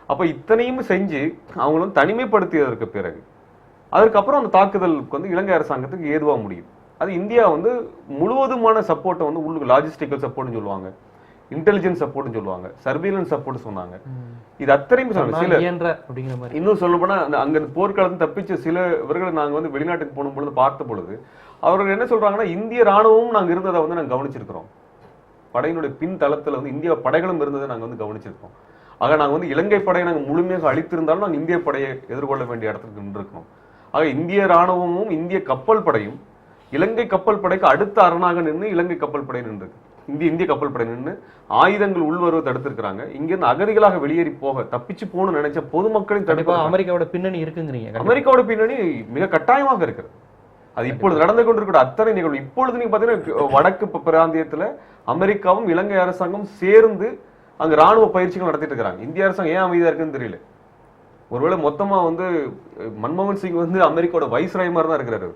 அப்ப இத்தனையும் செஞ்சு அவங்கள வந்து தனிமைப்படுத்தியதற்கு பிறகு அதுக்கப்புறம் அந்த தாக்குதலுக்கு வந்து இலங்கை அரசாங்கத்துக்கு ஏதுவா முடியும். அது இந்தியா வந்து முழுவதுமான சப்போர்ட்டை வந்து உள்ளுக்கு லாஜிஸ்டிக்கல் சப்போர்ட்னு சொல்லுவாங்க, இன்டெலிஜென்ஸ் சப்போர்ட்னு சொல்லுவாங்க, சர்வீலன்ஸ் சப்போர்ட் சொன்னாங்க. இது அத்தனையும் சொன்னாங்க. இன்னும் சொல்ல போனா அங்க போர்க்களத்தை தப்பிச்ச சில இவர்களை நாங்க வந்து வெளிநாட்டுக்கு போன பொழுது பார்த்த பொழுது அவர்கள் என்ன சொல்றாங்கன்னா இந்திய ராணுவமும் நாங்க இருந்ததை வந்து நாங்க கவனிச்சிருக்கிறோம். படையினுடைய பின் தளத்துல வந்து இந்திய படைகளும் இருந்ததை நாங்க வந்து கவனிச்சிருக்கோம். ஆக நாங்க வந்து இலங்கை படையை நாங்க முழுமையாக அழித்திருந்தாலும் நாங்க இந்திய படையை எதிர்கொள்ள வேண்டிய இடத்துக்கு நின்றுருக்கோம். ஆக இந்திய ராணுவமும் இந்திய கப்பல் படையும் இலங்கை கப்பல் படைக்கு அடுத்த அரணாக நின்று இலங்கை கப்பல் படை நின்றுருக்கு. இந்திய கப்பல் படை நின்று ஆயுதங்கள் உள்வருவ தடுத்திருக்கிறாங்க. இங்கிருந்து அகதிகளாக வெளியேறி தப்பிச்சு போகணும்னு நினைச்ச பொதுமக்களின் தடுப்பு அமெரிக்காவோட பின்னணி இருக்குங்கிறீங்க. அமெரிக்காவோட பின்னணி மிக கட்டாயமாக இருக்கிறது. அது இப்பொழுது நடந்து கொண்டிருக்கிற அத்தனை நிகழ்வு. இப்பொழுது நீங்க பாத்தீங்கன்னா வடக்கு பிராந்தியத்துல அமெரிக்காவும் இலங்கை அரசாங்கம் சேர்ந்து அங்க ராணுவ பயிற்சிகள் நடத்திட்டு இருக்காங்க. இந்திய அரசாங்கம் ஏன் அமைதியா இருக்குன்னு தெரியல. ஒருவேளை மொத்தமா வந்து மன்மோகன் சிங் வந்து அமெரிக்காவோட வைஸ்ராய் மாதிரி தான் இருக்கிறாரு.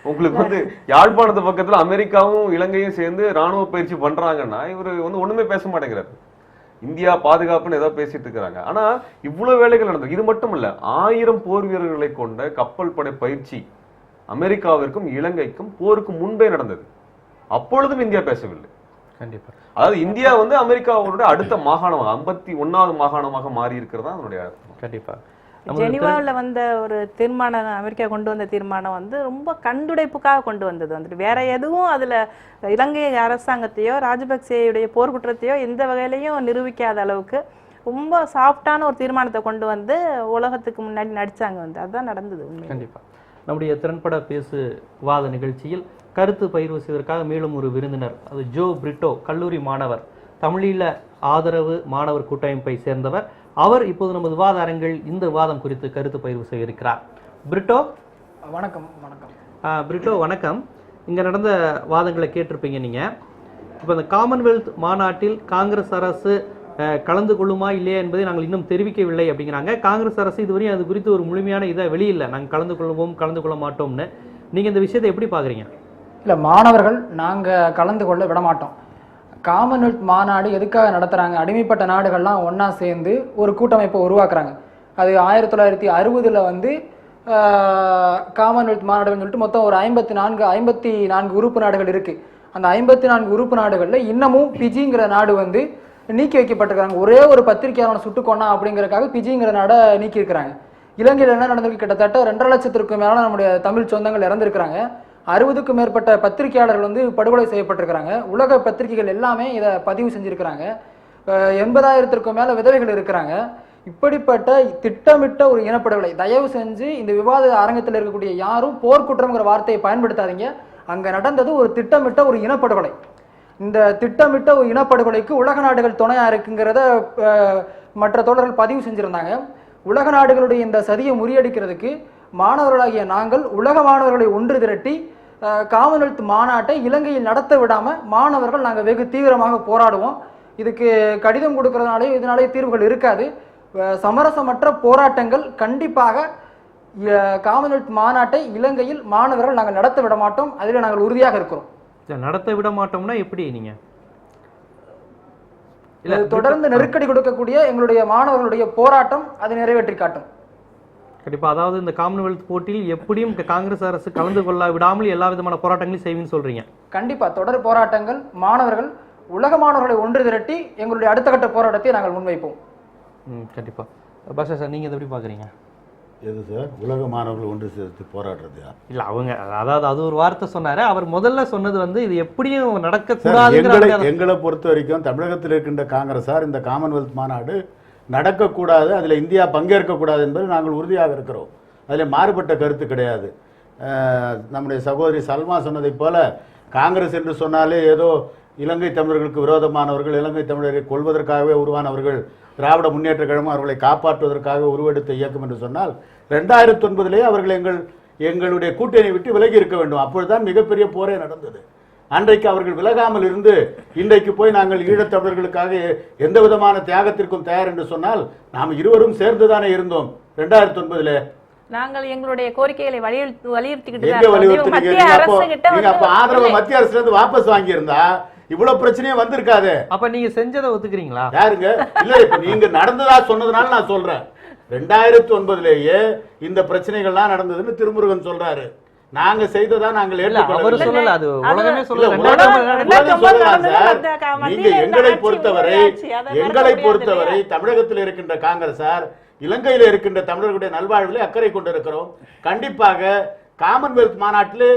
உங்களுக்கு வந்து யாழ்ப்பாணத்து பக்கத்துல அமெரிக்காவும் இலங்கையும் சேர்ந்து ராணுவ பயிற்சி பண்றாங்கன்னா இவரு வந்து ஒண்ணுமே பேச மாட்டேங்கிறாரு. இந்தியா பாதுகாப்புன்னு ஏதோ பேசிட்டு இருக்கிறாங்க. ஆனா இவ்வளவு வேலைகள் நடந்தது. இது மட்டும் இல்ல, 1000 போர் வீரர்களை கொண்ட கப்பல் படை பயிற்சி அமெரிக்காவிற்கும் இலங்கைக்கும் போருக்கு முன்பே நடந்தது. அப்பொழுதும் இந்தியா பேசவில்லை. கண்டிப்பா. அதாவது இந்தியா வந்து அமெரிக்காவோட அடுத்த மாகாணமாக 51வது மாகாணமாக மாறி இருக்கிறதா அதனுடைய அர்த்தம். கண்டிப்பா. ஜெனீவாவில் வந்த ஒரு தீர்மானம், அமெரிக்கா கொண்டு வந்த தீர்மானம் வந்து ரொம்ப கண்டுடைப்புக்காக கொண்டு வந்தது. வந்துட்டு வேற எதுவும் அதுல இலங்கை அரசாங்கத்தையோ ராஜபக்சேயுடைய போர்க்குற்றத்தையோ எந்த வகையிலையும் நிரூபிக்காத அளவுக்கு ரொம்ப சாஃப்டான ஒரு தீர்மானத்தை கொண்டு வந்து உலகத்துக்கு முன்னாடி நடிச்சாங்க. வந்து அதுதான் நடந்தது. கண்டிப்பா. நம்முடைய திறன்பட பேசு வாத நிகழ்ச்சியில் கருத்து பயிர்வு செய்வதற்காக மேலும் ஒரு விருந்தினர், அது ஜோ பிரிட்டோ, கல்லூரி மாணவர், தமிழீழ ஆதரவு மாணவர் கூட்டமைப்பை சேர்ந்தவர். அவர் இப்போது நமது விவாத அரங்கில் இந்த விவாதம் குறித்து கருத்து பயிர்வு செய்ய இருக்கிறார். பிரிட்டோ வணக்கம். வணக்கம் பிரிட்டோ, வணக்கம். இங்கே நடந்த வாதங்களை கேட்டிருப்பீங்க நீங்கள். இப்போ இந்த காமன்வெல்த் மாநாட்டில் காங்கிரஸ் அரசு கலந்து கொள்ளுமா இல்லையா என்பதை நாங்கள் இன்னும் தெரிவிக்கவில்லை அப்படிங்கிறாங்க. காங்கிரஸ் அரசு இதுவரையும் அது குறித்து ஒரு முழுமையான இதை வெளியில்லை, நாங்கள் கலந்து கொள்வோம் கலந்து கொள்ள மாட்டோம்னு. நீங்கள் இந்த விஷயத்தை எப்படி பார்க்குறீங்க? இல்லை, மாணவர்கள் நாங்கள் கலந்து கொள்ள விட மாட்டோம். காமன்வெல்த் மாநாடு எதுக்காக நடத்துகிறாங்க? அடிமைப்பட்ட நாடுகள்லாம் ஒன்றா சேர்ந்து ஒரு கூட்டமைப்பை உருவாக்குறாங்க. அது 1960 வந்து காமன்வெல்த் மாநாடுன்னு சொல்லிட்டு மொத்தம் ஒரு 54 உறுப்பு நாடுகள் இருக்குது. அந்த 54 உறுப்பு நாடுகளில் இன்னமும் பிஜிங்கிற நாடு வந்து நீக்கி வைக்கப்பட்டிருக்காங்க. ஒரே ஒரு பத்திரிகையாளனை சுட்டுக்கொண்டா அப்படிங்கிறதுக்காக பிஜிங்கிற நாடை நீக்கியிருக்கிறாங்க. இலங்கையில் என்ன நடந்திருக்கு? கிட்டத்தட்ட 2.5 லட்சத்திற்கும் மேலே நம்முடைய தமிழ் சொந்தங்கள் இறந்துருக்கிறாங்க. 60க்கும் மேற்பட்ட பத்திரிகையாளர்கள் வந்து படுகொலை செய்யப்பட்டிருக்கிறாங்க. உலக பத்திரிகைகள் எல்லாமே இதை பதிவு செஞ்சிருக்கிறாங்க. 80,000க்கும் மேல விதவைகள் இருக்கிறாங்க. இப்படிப்பட்ட திட்டமிட்ட ஒரு இனப்படுகொலை. தயவு செஞ்சு இந்த விவாத அரங்கத்தில் இருக்கக்கூடிய யாரும் போர்க்குற்றம்ங்கிற வார்த்தையை பயன்படுத்தாதீங்க. அங்க நடந்தது ஒரு திட்டமிட்ட ஒரு இனப்படுகொலை. இந்த திட்டமிட்ட ஒரு இனப்படுகொலைக்கு உலக நாடுகள் துணையா இருக்குங்கிறத மற்ற தோழர்கள் பதிவு செஞ்சிருந்தாங்க. உலக நாடுகளுடைய இந்த சதியை முறியடிக்கிறதுக்கு மாணவர்களாகிய நாங்கள் உலக மாணவர்களை ஒன்று திரட்டி காமன்வெல்த் மாநாட்டை இலங்கையில் நடத்த விடாம மாணவர்கள் நாங்கள் வெகு தீவிரமாக போராடுவோம். இதுக்கு கடிதம் கொடுக்கறதுனாலே இதனாலே தீர்வுகள் இருக்காது. சமரசமற்ற போராட்டங்கள் கண்டிப்பாக காமன்வெல்த் மாநாட்டை இலங்கையில் மாணவர்கள் நாங்கள் நடத்த விட மாட்டோம். அதில் நாங்கள் உறுதியாக இருக்கிறோம். நடத்த விட மாட்டோம்னா எப்படி நீங்க தொடர்ந்து நெருக்கடி கொடுக்கக்கூடிய எங்களுடைய மாணவர்களுடைய போராட்டம் அதை நிறைவேற்றி காட்டும். கண்டிப்பா. அதாவது இந்த காமன்வெல்த் போட்டியில் எப்படியும் காங்கிரஸ் அரசு கலந்து கொள்ள விடாமல் எல்லா விதமான போராட்டங்களையும் செய்வீங்கன்னு சொல்றீங்க. கண்டிப்பா தொடர் போராட்டங்கள், மாணவர்கள் உலக மாணவர்களை ஒன்று திரட்டி எங்களுடைய அடுத்த கட்ட போராட்டத்தை நாங்கள் முன்வைப்போம். கண்டிப்பா. பாஷா சார், நீங்க எப்படி பாக்குறீங்க? எது சார் உலக மாணவர்கள் ஒன்று சேர்த்து போராடுறது? இல்ல அவங்க அதாவது அது ஒரு வார்த்தை சொன்னாரு. அவர் முதல்ல சொன்னது வந்து இது எப்படியும் நடக்கக்கூடாது. எங்களை பொறுத்த வரைக்கும் தமிழகத்தில் இருக்கின்ற காங்கிரஸார் இந்த காமன்வெல்த் மாநாடு நடக்கக்கூடாது, அதில் இந்தியா பங்கேற்கக்கூடாது என்பது நாங்கள் உறுதியாக இருக்கிறோம். அதில் மாறுபட்ட கருத்து கிடையாது. நம்முடைய சகோதரி சல்மா சொன்னதைப் போல காங்கிரஸ் என்று சொன்னாலே ஏதோ இலங்கை தமிழர்களுக்கு விரோதமானவர்கள், இலங்கை தமிழரை கொள்வதற்காகவே உருவானவர்கள், திராவிட முன்னேற்ற கழகம் அவர்களை காப்பாற்றுவதற்காக உருவெடுத்த இயக்கம் என்று சொன்னால் 2009 அவர்கள் எங்களுடைய கூட்டணியை விட்டு விலகி இருக்க வேண்டும். அப்பொழுதுதான் மிகப்பெரிய போரே நடந்தது. அன்றைக்கு அவர்கள் விலகாமல் இருந்து இன்றைக்கு போய் நாங்கள் ஈழத்தமிழர்களுக்காக எந்த விதமான தியாகத்திற்கும் தயார் என்று சொன்னால் நாம் இருவரும் சேர்ந்துதானே இருந்தோம் 2009. நாங்கள் எங்களுடைய கோரிக்கைகளை வலியுறுத்திக்கிட்டு ஆதரவு மத்திய அரசுல இருந்து வாபஸ் வாங்கி இருந்தா இவ்வளவு பிரச்சனையும் வந்திருக்காது. அப்ப நீங்க செஞ்சதை ஒத்துக்கிறீங்களா? யாருங்க? இல்ல இப்ப நீங்க நடந்ததா சொன்னதுனால நான் சொல்றேன். 2009 இந்த பிரச்சனைகள்லாம் நடந்ததுன்னு திருமுருகன் சொல்றாரு. நாங்க செய்ததா நாங்கள் அவர் சொல்லல, அது உலகமே சொல்லல. நீங்க எங்களை பொறுத்தவரை தமிழகத்தில் இருக்கின்ற காங்கிரசார் இலங்கையில் இருக்கின்ற தமிழர்களுடைய நல்வாழ்விலே அக்கறை கொண்டிருக்கிறோம். கண்டிப்பாக காமன்வெல்த் மாநாட்டிலே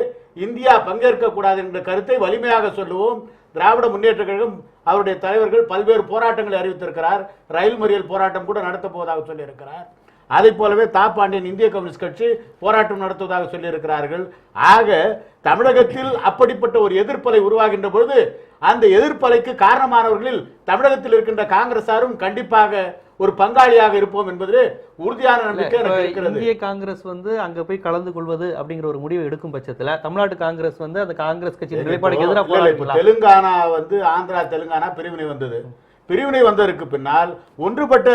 இந்தியா பங்கேற்க கூடாது என்ற கருத்தை வலிமையாக சொல்லுவோம். திராவிட முன்னேற்ற கழகம் அவருடைய தலைவர்கள் பல்வேறு போராட்டங்களை அறிவித்திருக்கிறார். ரயில் மறியல் போராட்டம் கூட நடத்த போவதாக சொல்லியிருக்கிறார். அதை போலவே தாப்பாண்டியன் இந்திய கம்யூனிஸ்ட் கட்சி போராட்டம் நடத்துவதாக சொல்லியிருக்கிறார்கள். ஆக தமிழகத்தில் அப்படிப்பட்ட ஒரு எதிர்ப்பலை உருவாகின்ற பொழுது அந்த எதிர்ப்பலைக்கு காரணமானவர்களில் தமிழகத்தில் இருக்கின்ற காங்கிரசாரும் கண்டிப்பாக ஒரு பங்காளியாக இருப்போம் என்பது உறுதியான நம்பிக்கை எனக்கு இருக்கிறது. இந்திய காங்கிரஸ் வந்து அங்க போய் கலந்து கொள்வது அப்படிங்கிற ஒரு முடிவை எடுக்கும் பட்சத்துல தமிழ்நாட்டு காங்கிரஸ் வந்து அந்த காங்கிரஸ் கட்சி நிலைப்பாடுக்கு எதிராக போராடுங்களா? தெலுங்கானா வந்து ஆந்திரா தெலுங்கானா பிரிவினை வந்தது. பிரிவினை வந்ததற்கு பின்னால் ஒன்றுபட்ட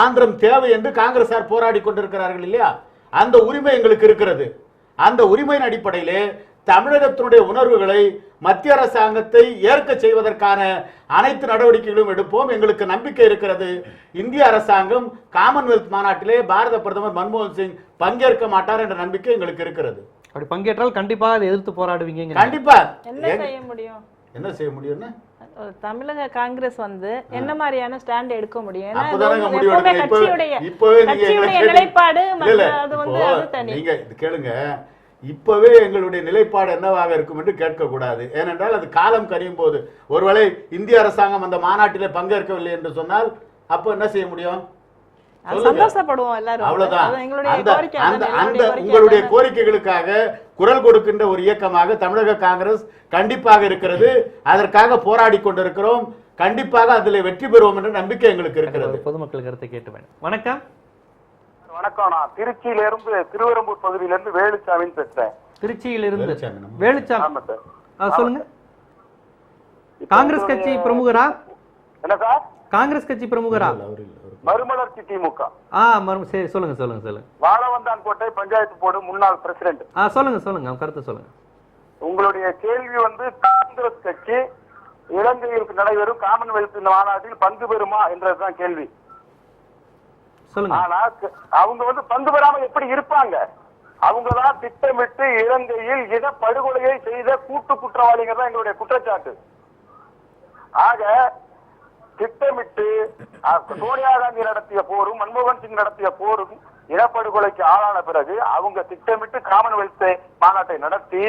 ஆந்திரம் தேவை என்று காங்கிரசார் போராடி கொண்டிருக்கிறார்கள் இல்லையா? அந்த உரிமை எங்களுக்கு இருக்கிறது. அந்த உரிமையின் அடிப்படையிலே தமிழகத்தினுடைய உணர்வுகளை மத்திய அரசாங்கத்தை ஏற்க செய்வதற்கான அனைத்து நடவடிக்கைகளும் எடுப்போம். எங்களுக்கு நம்பிக்கை இருக்கிறது. இந்திய அரசாங்கம் காமன்வெல்த் மாநாட்டிலே பாரத பிரதமர் மன்மோகன் சிங் பங்கேற்க மாட்டார் என்ற நம்பிக்கை எங்களுக்கு இருக்கிறது. அப்படி பங்கேற்றால் கண்டிப்பாக அதை எதிர்த்து போராடுவீங்க. கண்டிப்பா. என்ன செய்ய முடியும்? என்ன செய்ய முடியும்னா தமிழக காங்கிரஸ் வந்து என்ன மாதிரியான ஸ்டாண்ட் எடுக்க முடியும்? நிலைப்பாடு நீங்க கேளுங்க. இப்பவே எங்களுடைய நிலைப்பாடு என்னவாக இருக்கும் என்று கேட்கக்கூடாது. ஏனென்றால் அது காலம் கனியும் போது ஒருவேளை இந்திய அரசாங்கம் அந்த மாநாட்டிலே பங்கேற்கவில்லை என்று சொன்னால் அப்ப என்ன செய்ய முடியும்? சந்தோஷப்படுவோம் எல்லாரும். அவ்வளவுதான். உங்களுடைய கோரிக்கைகளுக்காக குரல் கொடுக்கின்ற ஒரு இயக்கமாக தமிழக காங்கிரஸ் கண்டிப்பாக இருக்கிறது. அதற்காக போராடி கொண்டிருக்கிறோம். கண்டிப்பாக அதில் வெற்றி பெறுவோம் என்ற நம்பிக்கை எங்களுக்கு இருக்கிறது. பொதுமக்கள் கருத்தை கேட்டு வேண்டும். வணக்கம். வணக்கம். நான் திருச்சியிலிருந்து திருவெரும்பூர் பகுதியிலிருந்து வேலுச்சாமின்னு பேசுறேன். திருச்சியிலிருந்து வேலுச்சாமி சொல்லுங்க. காங்கிரஸ் கட்சி பிரமுகரா? என்ன சார்? காங்கிரஸ் கட்சி பிரமுகரா? மறுமலர்ச்சி திமுக. சரி, சொல்லுங்க சொல்லுங்க சொல்லுங்க. வாழவந்தான் கோட்டை பஞ்சாயத்து போர்டு முன்னாள் பிரசிடென்ட். சொல்லுங்க சொல்லுங்க, கருத்து சொல்லுங்க. உங்களுடைய கேள்வி வந்து காங்கிரஸ் கட்சி இலங்கையில் நடைபெறும் காமன்வெல்த் மாநாட்டில் பங்கு பெறுமா என்றதுதான் கேள்வி. ஆனா அவங்க வந்து பங்கு பெறாம எப்படி இருப்பாங்க? அவங்கதான் திட்டமிட்டு இலங்கையில் இனப்படுகொலையை செய்த கூட்டு குற்றவாளிகள் தான் எங்களுடைய குற்றச்சாட்டு. ஆக திட்டமிட்டு சோனியா காந்தி நடத்திய போரும் மன்மோகன் சிங் நடத்திய போரும் இனப்படுகொலைக்கு ஆளான பிறகு அவங்க திட்டமிட்டு காமன்வெல்த் மாநாட்டை நடத்தி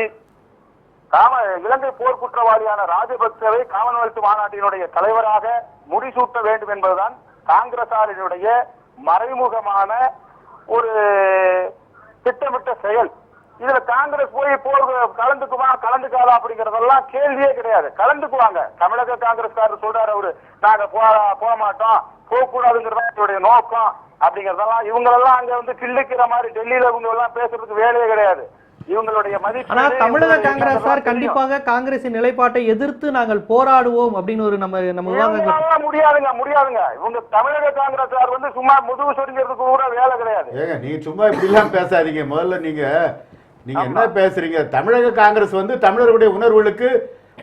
இலங்கை போர் குற்றவாளியான ராஜபக்சவை காமன்வெல்த் மாநாட்டினுடைய தலைவராக முடிசூட்ட வேண்டும் என்பதுதான் காங்கிரசாரினுடைய மறைமுகமான ஒரு திட்டமிட்ட செயல். இதுல காங்கிரஸ் போய் போர் கலந்துக்குமா கலந்துக்காதா அப்படிங்கறதெல்லாம் கேள்வியே கிடையாது. கலந்துக்குவாங்க. தமிழக காங்கிரஸ்காரர் சொல்றாரு, அவரு நாங்க போக மாட்டோம், போக கூடாதுங்கிறதா என்னுடைய நோக்கம் அப்படிங்கறதெல்லாம் இவங்களெல்லாம் அங்க வந்து கிள்ளிக்கிற மாதிரி டெல்லியில இவங்க எல்லாம் பேசுறதுக்கு வேலையே கிடையாது. இவங்களுடைய மதிப்பு. ஆனா தமிழக காங்கிரஸார் கண்டிப்பாக காங்கிரசின் நிலைப்பாட்டை எதிர்த்து நாங்கள் போராடுவோம் அப்படின்னு ஒரு நம்ம முடியாதுங்க. இவங்க தமிழக காங்கிரஸார் வந்து சும்மா முதுகு சொரிங்கிறதுக்கு கூட வேலை கிடையாது. ஏங்க நீங்க சும்மா இப்படி எல்லாம் பேசாதீங்க. முதல்ல நீங்க என்ன பேசுறீங்க? தமிழக காங்கிரஸ் வந்து தமிழர்களுடைய உணர்வுகளுக்கு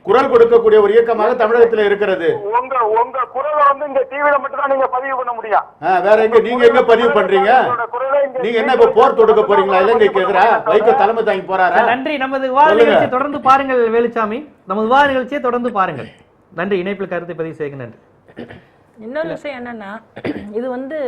குரல் கொடுக்கக்கூடிய ஒரு இயக்கமாக தமிழகத்தில் இருக்கிறது. உங்க குரலை வந்து இங்க டிவில மட்டும் தான் நீங்க பதிவு பண்ண முடியும். வேற எங்க நீங்க எங்க பதிவு பண்றீங்க? நீங்க என்ன இப்ப போர் தொடுக்க போறீங்களா? இலங்கைக்கு எதிராக வைகோ தலைமை தாங்கி போறாரா? நன்றி. நமது விவாத நிகழ்ச்சியை தொடர்ந்து பாருங்கள் வேலுச்சாமி. நமது விவாத நிகழ்ச்சியை தொடர்ந்து பாருங்கள். நன்றி. இணைப்பில் கருத்தை பதிவு செய்ய நன்றி. இன்னொரு விஷயம் என்னன்னா, இது வந்து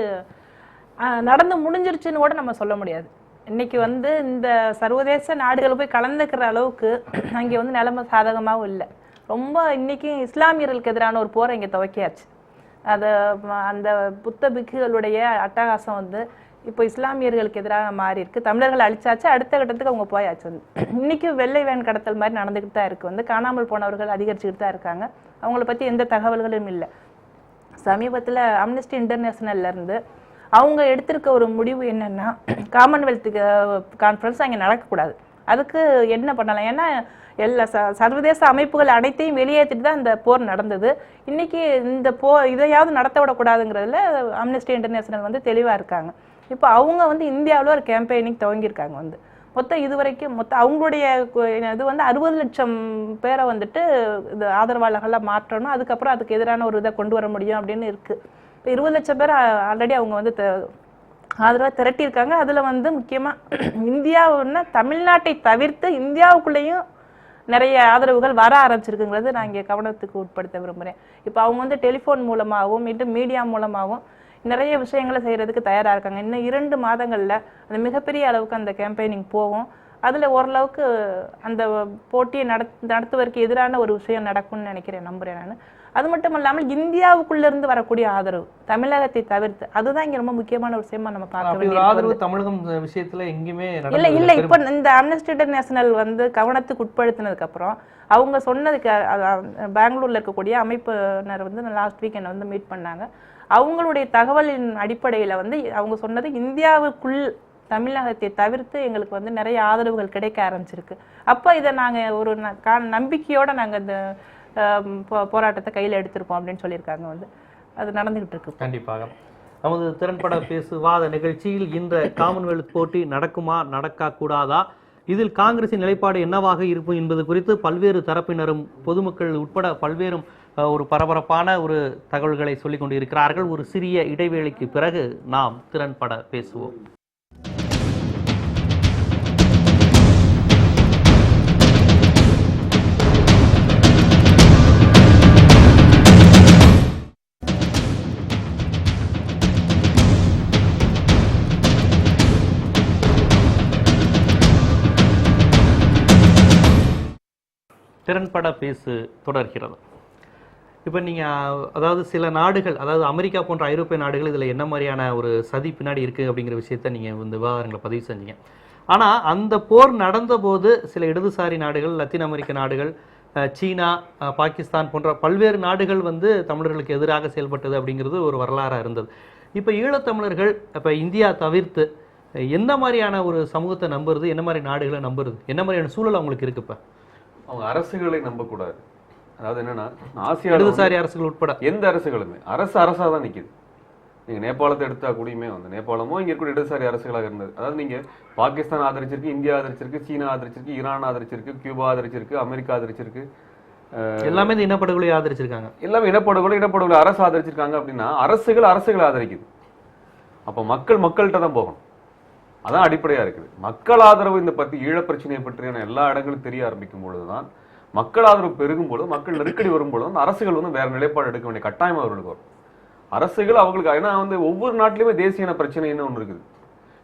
நடந்து முடிஞ்சிருச்சுன்னு கூட நம்ம சொல்ல முடியாது. இன்னைக்கு வந்து இந்த சர்வதேச நாடுகள் போய் கலந்துக்கிற அளவுக்கு அங்கே வந்து நிலைமை சாதகமாகவும் இல்லை. ரொம்ப இன்னைக்கு இஸ்லாமியர்களுக்கு எதிரான ஒரு போரை இங்கே துவக்கியாச்சு. அது அந்த புத்த பிக்குகளுடைய அட்டகாசம் வந்து இப்போ இஸ்லாமியர்களுக்கு எதிராக மாறி இருக்கு. தமிழர்கள் அழிச்சாச்சு, அடுத்த கட்டத்துக்கு அவங்க போயாச்சு. வந்து இன்னைக்கு வெள்ளை வேன் கடத்தல் மாதிரி நடந்துக்கிட்டு தான் இருக்கு. வந்து காணாமல் போனவர்கள் அதிகரிச்சுக்கிட்டு தான் இருக்காங்க. அவங்கள பற்றி எந்த தகவல்களும் இல்லை. சமீபத்தில் அம்னஸ்டி இன்டர்நேஷனல்ல இருந்து அவங்க எடுத்திருக்க ஒரு முடிவு என்னன்னா, காமன்வெல்த் கான்ஃபரன்ஸ் அங்கே நடக்கக்கூடாது. அதுக்கு என்ன பண்ணலாம்? ஏன்னா எல்லா சர்வதேச அமைப்புகள் அனைத்தையும் வெளியேற்றிட்டு தான் இந்த போர் நடந்தது. இன்னைக்கு இந்த இதையாவது நடத்த விடக்கூடாதுங்கிறதுல அம்னஸ்டி இன்டர்நேஷனல் வந்து தெளிவாக இருக்காங்க. இப்போ அவங்க வந்து இந்தியாவில் ஒரு கேம்பெயினிங் துவங்கியிருக்காங்க. வந்து மொத்தம் இதுவரைக்கும் அவங்களுடைய இது வந்து 60 லட்சம் பேரை வந்துட்டு இது ஆதரவாளர்களாக மாற்றணும், அதுக்கப்புறம் அதுக்கு எதிரான ஒரு இதை கொண்டு வர முடியும் அப்படின்னு இருக்கு. இப்போ 20 லட்சம் பேர் ஆல்ரெடி அவங்க வந்து ஆதரவாக திரட்டியிருக்காங்க. அதில் வந்து முக்கியமாக இந்தியாவுன்னா தமிழ்நாட்டை தவிர்த்து இந்தியாவுக்குள்ளேயும் நிறைய ஆதரவுகள் வர ஆரம்பிச்சிருக்குங்கிறது நான் இங்கே கவனத்துக்கு உட்படுத்த விரும்புகிறேன். இப்போ அவங்க வந்து டெலிஃபோன் மூலமாகவும் மீடியா மூலமாகவும் நிறைய விஷயங்களை செய்கிறதுக்கு தயாராக இருக்காங்க. இன்னும் 2 மாதங்களில் அந்த மிகப்பெரிய அளவுக்கு அந்த கேம்பெயினிங் போகும். அதில் ஓரளவுக்கு அந்த போட்டியை நடத்துவதற்கு எதிரான ஒரு விஷயம் நடக்கும்னு நினைக்கிறேன், நம்புகிறேன் நான். அது மட்டும் இல்லாமல் இந்தியாவுக்குள்ளேருந்து வரக்கூடிய ஆதரவு தமிழகத்தை தவிர்த்து, அதுதான் இங்கே ரொம்ப முக்கியமான ஒரு விஷயமா நம்ம பார்க்க வேண்டியது. ஆதரவு தமிழகம் விஷயத்துல எங்கேயுமே இல்லை. இப்போ இந்த அம்னஸ்டி இன்டர்நேஷனல் வந்து கவனத்துக்கு உட்படுத்தினதுக்கு அப்புறம் அவங்க சொன்னதுக்கு பெங்களூர்ல இருக்கக்கூடிய அமைப்பினர் வந்து லாஸ்ட் வீக் என்ன வந்து மீட் பண்ணாங்க. அவங்களுடைய தகவலின் அடிப்படையில் வந்து அவங்க சொன்னது, இந்தியாவுக்குள் தமிழகத்தை தவிர்த்து எங்களுக்கு வந்து நிறைய ஆதரவுகள் கிடைக்க ஆரம்பிச்சிருக்கு. அப்போ இதை நாங்கள் ஒரு நம்பிக்கையோட நாங்கள் இந்த போராட்டத்தை கையில் எடுத்திருப்போம் அப்படின்னு சொல்லியிருக்காங்க. வந்து அது நடந்துகிட்டு இருக்கு. கண்டிப்பாக நமது திறன்பட பேசுவாத நிகழ்ச்சியில் இந்த காமன்வெல்த் போட்டி நடக்குமா நடக்க கூடாதா, இதில் காங்கிரசின் நிலைப்பாடு என்னவாக இருக்கும் என்பது குறித்து பல்வேறு தரப்பினரும் பொதுமக்கள் உட்பட பல்வேறும் ஒரு பரபரப்பான ஒரு தகவல்களை சொல்லிக் கொண்டிருக்கிறார்கள். ஒரு சிறிய இடைவேளைக்கு பிறகு நாம் திறன்பட பேசுவோம். திறன்பட பேசு தொடர்கிறது. இப்போ நீங்கள் அதாவது சில நாடுகள், அதாவது அமெரிக்கா போன்ற ஐரோப்பிய நாடுகள் இதில் என்ன மாதிரியான ஒரு சதி பின்னாடி இருக்குது அப்படிங்கிற விஷயத்த நீங்கள் இந்த விவகாரங்களை பதிவு செஞ்சீங்க. ஆனால் அந்த போர் நடந்தபோது சில இடதுசாரி நாடுகள், லத்தீன் அமெரிக்க நாடுகள், சீனா, பாகிஸ்தான் போன்ற பல்வேறு நாடுகள் வந்து தமிழர்களுக்கு எதிராக செயல்பட்டது அப்படிங்கிறது ஒரு வரலாறாக இருந்தது. இப்போ ஈழத்தமிழர்கள் இப்போ இந்தியா தவிர்த்து எந்த மாதிரியான ஒரு சமூகத்தை நம்புறது, என்ன மாதிரி நாடுகளை நம்புறது, என்ன மாதிரியான சூழல் அவங்களுக்கு இருக்கு? இப்போ அவங்க அரசுகளை நம்பக்கூடாது. அதாவது என்னன்னா, இடதுசாரி அரசுகள் உட்பட எந்த அரசுகளுமே அரசாக தான் நிற்குது. நீங்கள் நேபாளத்தை எடுத்தா கூடயுமே வந்து நேபாளமோ இங்கே இருக்கக்கூடிய இடதுசாரி அரசுகளாக இருந்தது. அதாவது நீங்கள் பாகிஸ்தான் ஆதரிச்சிருக்கு, இந்தியா ஆதரிச்சிருக்கு, சீனா ஆதரிச்சிருக்கு, ஈரான் ஆதரிச்சிருக்கு, கியூபா ஆதரிச்சிருக்கு, அமெரிக்கா ஆதரிச்சிருக்கு, எல்லாமே இந்த இனப்படுகொலை ஆதரிச்சிருக்காங்க. எல்லாமே இனப்படுகொலை அரசு ஆதரிச்சிருக்காங்க. அப்படின்னா அரசுகளை ஆதரிக்குது. அப்போ மக்கள்கிட்ட தான் போகணும். அதான் அடிப்படையாக இருக்குது. மக்கள் ஆதரவு இந்த பற்றி ஈழப்பிரச்சனையை பற்றியான எல்லா இடங்களும் தெரிய ஆரம்பிக்கும் பொழுதுதான், மக்கள் ஆதரவு பெருகும் பொழுது, மக்கள் நெருக்கடி வரும்பொழுது அந்த அரசுகள் வந்து வேற நிலைப்பாடு எடுக்க வேண்டிய கட்டாயம் அவர்களுக்கு வரும். அரசுகள் அவங்களுக்கு, ஏன்னா வந்து ஒவ்வொரு நாட்டிலுமே தேசிய இன பிரச்சனைன்னு ஒன்று இருக்குது.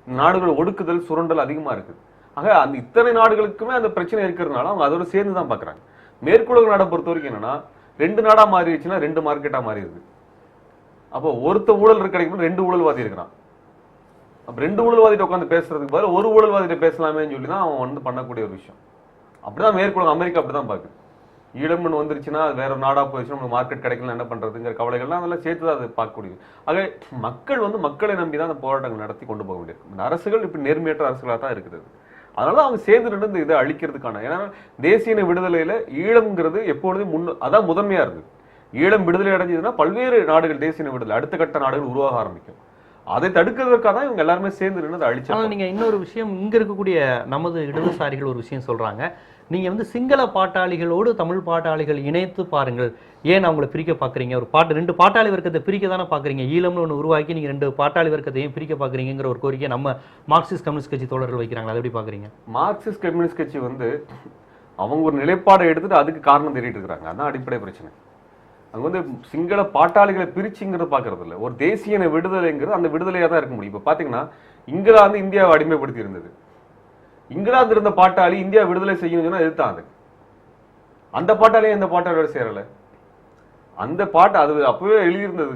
நாடுகள் ஒடுக்குதல், சுரண்டல் அதிகமாக இருக்குது. ஆக அந்த இத்தனை நாடுகளுக்குமே அந்த பிரச்சனை இருக்கிறதுனால அவங்க அதோட சேர்ந்து தான் பாக்குறாங்க. மேற்குலக நாடை பொறுத்த வரைக்கும் என்னன்னா 2 நாடா மாறிடுச்சுன்னா 2 மார்க்கெட்டா மாறிடுது. அப்போ ஒருத்த ஊழல் கிடைக்கும் 2 ஊழல்வாதி இருக்கிறான். அப்ப 2 ஊழல்வாதிட்ட உட்காந்து பேசுறதுக்கு பதில் ஒரு ஊழல்வாதிட்ட பேசலாமேன்னு சொல்லி தான் அவன் வந்து பண்ணக்கூடிய ஒரு விஷயம். அப்படிதான் மேற்குலகம் அமெரிக்கா அப்படிதான் பாக்குது. ஈழம்னு வந்துருச்சுன்னா வேற ஒரு நாடா போயிடுச்சுன்னா நமக்கு மார்க்கெட் கிடைக்கல என்ன பண்றதுங்கிற கவலைகள்லாம் அதெல்லாம் சேர்த்து தான் அதை பார்க்கக்கூடியது. ஆக மக்கள் வந்து மக்களை நம்பி தான் அந்த போராட்டங்கள் நடத்தி கொண்டு போக வேண்டியிருக்கு. இந்த அரசுகள் இப்படி நேர்மையற்ற அரசுகளாக தான் இருக்குது. அதனால அவங்க சேர்ந்து நின்று இந்த இதை அழிக்கிறதுக்கான, ஏன்னா தேசிய விடுதலையில ஈழம்ங்கிறது எப்பொழுதும் அதான் முதன்மையா இருக்கு. ஈழம் விடுதலை அடைஞ்சதுன்னா பல்வேறு நாடுகள் தேசிய விடுதலை அடுத்த கட்ட நாடுகள் உருவாக ஆரம்பிக்கும். அதை தடுக்கிறதுக்காக தான் இவங்க எல்லாருமே சேர்ந்து நின்று அதை அழிச்சாங்க. நீங்க இன்னொரு விஷயம், இங்க இருக்கக்கூடிய நமது இடதுசாரிகள் ஒரு விஷயம் சொல்றாங்க, நீங்க வந்து சிங்கள பாட்டாளிகளோடு தமிழ் பாட்டாளிகள் இணைத்து பாருங்கள், ஏன் அவங்களை பிரிக்க பாக்குறீங்க? ஒரு 2 பாட்டாளி வர்க்கத்தை பிரிக்க தானே பாக்குறீங்க, ஈழம்னு ஒன்று உருவாக்கி நீங்க 2 பாட்டாளி வர்க்கத்தை ஏன் பிரிக்க பாக்குறீங்கிற ஒரு கோரிக்கை நம்ம மார்க்சிஸ்ட் கம்யூனிஸ்ட் கட்சி தோழர்கள் வைக்கிறாங்க. அதை எப்படி பாக்குறீங்க? மார்க்சிஸ்ட் கம்யூனிஸ்ட் கட்சி வந்து அவங்க ஒரு நிலைப்பாடை எடுத்துட்டு அதுக்கு காரணம் தேடிட்டு இருக்காங்க. அதான் அடிப்படை பிரச்சனை. அங்க வந்து சிங்கள பாட்டாளிகளை பிரிச்சுங்கிறது பாக்குறது இல்லை. ஒரு தேசிய விடுதலைங்கிறது அந்த விடுதலையா தான் இருக்க முடியும். இப்ப பாத்தீங்கன்னா இங்கிலாந்து இந்தியாவை அடிமைப்படுத்தி இருந்தது. இங்கிலாந்து இருந்த பாட்டாளி இந்தியா விடுதலை செய்யணும்னு எதிர்த்தாங்க. அந்த பாட்டாளியே இந்த பாட்டாளியோட சேரல. அந்த பாட்டு அது அப்பவே எழுதியிருந்தது.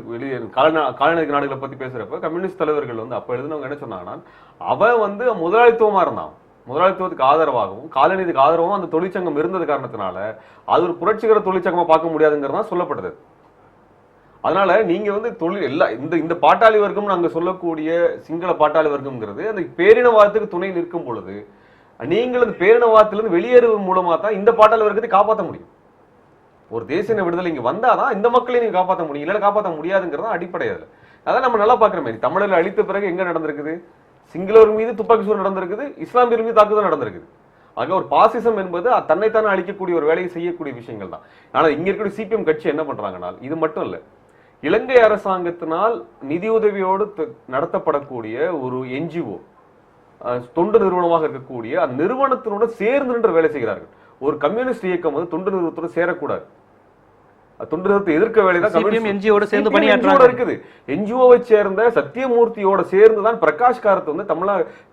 காலநிலை நாடுகளை பத்தி பேசுறப்ப கம்யூனிஸ்ட் தலைவர்கள் வந்து அப்ப எழுதினவங்க என்ன சொன்னாங்கன்னா, அவன் வந்து முதலாளித்துவமா இருந்தான், முதலாளித்துவத்துக்கு ஆதரவாகவும் காலநிதிக்கு ஆதரவாகவும் அந்த தொழிற்சங்கம் இருந்தது காரணத்தினால அது ஒரு புரட்சிகர தொழிற்சங்கமா பார்க்க முடியாதுங்கிறதா சொல்லப்பட்டது. அதனால நீங்க வந்து தொழில் எல்லா இந்த பாட்டாளி வர்க்கம் நாங்க சொல்லக்கூடிய சிங்கள பாட்டாளி வர்க்கம்ங்கிறது அந்த பேரினவாதத்துக்கு துணை நிற்கும் பொழுது நீங்கள் அந்த பேரினவாதத்திலிருந்து வெளியேறுவதன் மூலமா தான் இந்த பாட்டாளி வர்க்கத்தை காப்பாற்ற முடியும். ஒரு தேசிய விடுதலை இங்க வந்தாதான் இந்த மக்களை நீங்க காப்பாற்ற முடியும், இல்லைன்னா காப்பாற்ற முடியாதுங்கிறதா அடிப்படை. அதுல அதான் நம்ம நல்லா பாக்குறோமே, தமிழர்கள் அழித்த பிறகு எங்க நடந்திருக்குது? சிங்களவர் மீது துப்பாக்கி சூடு நடந்திருக்குது, இஸ்லாமியர் மீது தாக்குதல் நடந்திருக்குது. ஆக ஒரு பாசிசம் என்பது தன்னைத்தானே அழிக்கக்கூடிய ஒரு வேலையை செய்யக்கூடிய விஷயங்கள் தான். ஆனா இங்க இருக்கக்கூடிய சிபிஎம் கட்சி என்ன பண்றாங்கன்னா, இது மட்டும் இல்ல, இலங்கை அரசாங்கத்தினால் நிதியுதவியோடு நடத்தப்படக்கூடிய ஒரு என்ஜிஓ தொண்டு நிறுவனமாக இருக்கக்கூடிய அந்த நிறுவனத்தினோட சேர்ந்து நின்று வேலை செய்கிறார்கள். ஒரு கம்யூனிஸ்ட் இயக்கம் வந்து தொண்டு நிறுவனத்தோட சேரக்கூடாது. தொண்டு நிறுவனத்தை எதிர்க்க வேலை தான் என்ஜிஓட சேர்ந்து பணியாற்றுறாங்க இருக்குது. என்ஜிஓவை சேர்ந்த சத்தியமூர்த்தியோட சேர்ந்து தான் பிரகாஷ் காரத் வந்து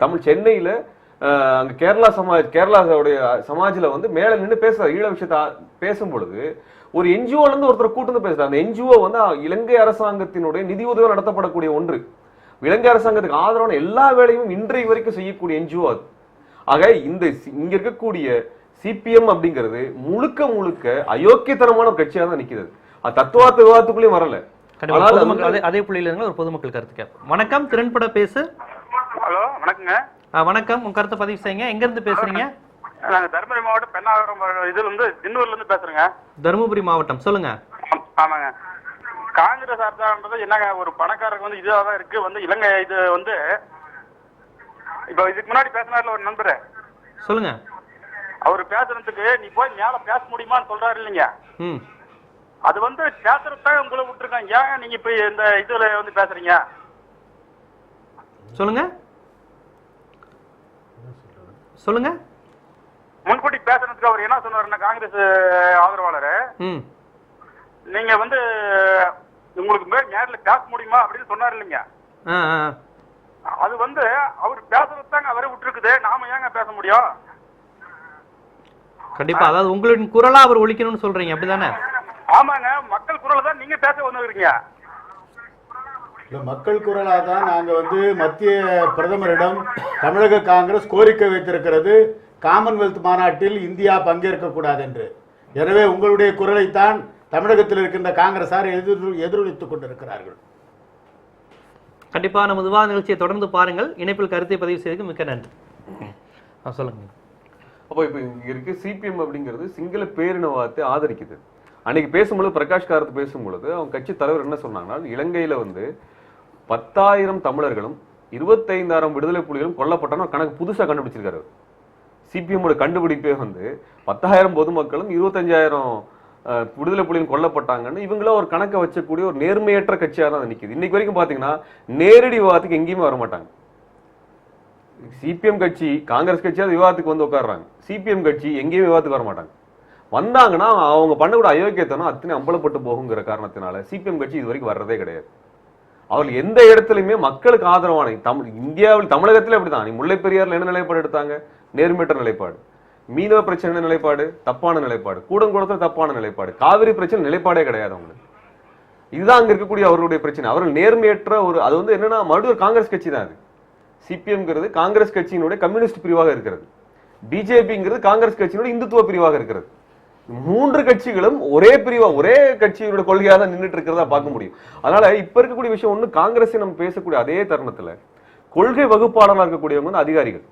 தமிழ் சென்னையில அங்க கேரளாவுடைய சமாஜ்ல வந்து மேல நின்று பேசுறாரு. ஈழ விஷயத்த பேசும் பொழுது ஒரு என்ஜிஓல இருந்து ஒருத்தர் கூட்டு பேசுறாரு. அந்த என்ஜிஓ வந்து இலங்கை அரசாங்கத்தினுடைய நிதி உதவி நடத்தப்படக்கூடிய ஒன்று. இலங்கை அரசாங்கத்துக்கு ஆதரவான எல்லா வேலையும் இன்றைய வரைக்கும் செய்யக்கூடிய என்ஜிஓ அது. ஆக இங்க இருக்கக்கூடிய சிபிஎம் அப்படிங்கிறது முழுக்க முழுக்க அயோக்கியத்தனமான கட்சியாக தான் நிக்கிறது. அது தத்துவார்த்த விவாதத்துக்குள்ளேயும் வரல. அதே புள்ளியில ஒரு பொதுமக்கள் கருத்து கேட்போம். வணக்கம், திறன்பட பேசு. ஹலோ, வணக்கங்க. வணக்கம், உங்க கருத்தை பதிவு செய்யுங்க. எங்க இருந்து பேசுறீங்க? நாங்க தருமபுரி மாவட்டம் பெண்ணாகரம் இதுல இருந்து தின்னூர்ல இருந்து பேசுறேங்க. தருமபுரி மாவட்டம், சொல்லுங்க. ஆமாங்க. காங்கிரஸ் அரசாங்கம் என்னங்க ஒரு பணக்காரருக்கு வந்து இதுவாக தான் இருக்கு. வந்து இலங்கை இது வந்து இப்போ இதுக்கு முன்னாடி பேசினார்ல ஒரு நண்பர், சொல்லுங்க. அவர் பேசுறதுக்கு நீ போய் மேல பேச முடியுமான்னு சொல்றாரு இல்லைங்க. அது வந்து பேசுறதுதான் உங்களை விட்டுருக்காங்க. ஏன் நீங்க இப்ப இந்த இதுல வந்து பேசுறீங்க? சொல்லுங்க சொல்லுங்க. முன்கூட்டி பேசுறதுக்கு அவர் என்ன சொன்னாருன்னா, காங்கிரஸ் ஆதரவாளர், நீங்க வந்து உங்களுக்கு நேர்ல பேச முடியுமா அப்படின்னு சொன்னாரு இல்லைங்க. அது வந்து அவர் பேசுறது தாங்க அவரே விட்டுருக்குது. நாம ஏங்க பேச முடியும்? கண்டிப்பா. அதாவது உங்களின் குரலா அவர் ஒழிக்கணும்னு சொல்றீங்க, அப்படிதானே? ஆமாங்க, மக்கள் குரலை தான் நீங்க பேச வந்துருக்கீங்க. மக்கள் குரலாக தான் நாங்க வந்து மத்திய பிரதமரிடம் தமிழக காங்கிரஸ் கோரிக்கை வைத்திருக்கிறது, காமன்வெல்த் மாநாட்டில் இந்தியா பங்கேற்க கூடாது என்று. எனவே உங்களுடைய குரலைத்தான் தமிழகத்தில் இருக்கின்ற காங்கிரசார் எதிரொலித்துக் கொண்டிருக்கிறார்கள். கண்டிப்பா நமது விவாத நிகழ்ச்சியை தொடர்ந்து பாருங்கள். இணைப்பில் கருத்தை பதிவு செய்ததுக்கு மிக்க நன்றி. சொல்லுங்க. அப்போ இப்ப இங்க இருக்கு சிபிஎம் அப்படிங்கிறது சிங்கள பேரினவாதத்தை ஆதரிக்குது. அன்னைக்கு பேசும்பொழுது பிரகாஷ் காரத் பேசும்பொழுது அவங்க கட்சி தலைவர் என்ன சொன்னாங்கன்னா, இலங்கையில வந்து 10,000 தமிழர்களும் 25,000 விடுதலை புலிகளும் கொல்லப்பட்டாலும் கணக்கு புதுசா கண்டுபிடிச்சிருக்காரு. சிபிஎம் கண்டுபிடிப்பே வந்து 10,000 பொதுமக்களும் 25,000 விடுதலை புலிகளும் கொல்லப்பட்டாங்கன்னு இவங்கள ஒரு கணக்கை வச்சக்கூடிய ஒரு நேர்மையற்ற கட்சியாக தான் நிக்குது. இன்னைக்கு வரைக்கும் பாத்தீங்கன்னா நேரடி விவாதத்துக்கு எங்கேயுமே வர மாட்டாங்க. சிபிஎம் கட்சி காங்கிரஸ் கட்சியாவது விவாதத்துக்கு வந்து உட்காடுறாங்க, சிபிஎம் கட்சி எங்கேயும் விவாதத்துக்கு வர மாட்டாங்க. வந்தாங்கன்னா அவங்க பண்ணக்கூடிய அயோக்கியத்தனம் அத்தனை அம்பலப்பட்டு போகுங்கிற காரணத்தினால சிபிஎம் கட்சி இது வரைக்கும் வர்றதே கிடையாது. அவர்கள் எந்த இடத்துலையுமே மக்களுக்கு ஆதரவான இந்தியாவில் தமிழகத்திலே அப்படிதான். நீ முல்லை பெரியார்ல என்ன நிலைப்பாடு எடுத்தாங்க? நேர்மையற்ற நிலைப்பாடு. மீனவ பிரச்சனை நிலைப்பாடு தப்பான நிலைப்பாடு, கூடங்குளத்துல தப்பான நிலைப்பாடு, காவிரி பிரச்சனை நிலைப்பாடே கிடையாது அவங்களுக்கு. இதுதான் அங்க இருக்கக்கூடிய அவர்களுடைய பிரச்சனை. அவர்கள் நேர்மையற்ற அது வந்து என்னன்னா மறுபடியும் ஒரு காங்கிரஸ் கட்சி தான். அது சிபிஎம்ங்கிறது காங்கிரஸ் கட்சியினுடைய கம்யூனிஸ்ட் பிரிவாக இருக்கிறது, பிஜேபிங்கிறது காங்கிரஸ் கட்சியினுடைய இந்துத்துவ பிரிவாக இருக்கிறது. 3 கட்சிகளும் ஒரே பிரிவா ஒரே கட்சியோட கொள்கையாக தான் நின்றுட்டு இருக்கிறதா பார்க்க முடியும். அதனால இப்ப இருக்கக்கூடிய விஷயம் ஒண்ணு, காங்கிரஸை நம்ம பேசக்கூடிய அதே தருணத்துல கொள்கை வகுப்பாளராக இருக்கக்கூடியவங்க வந்து அதிகாரிகள்,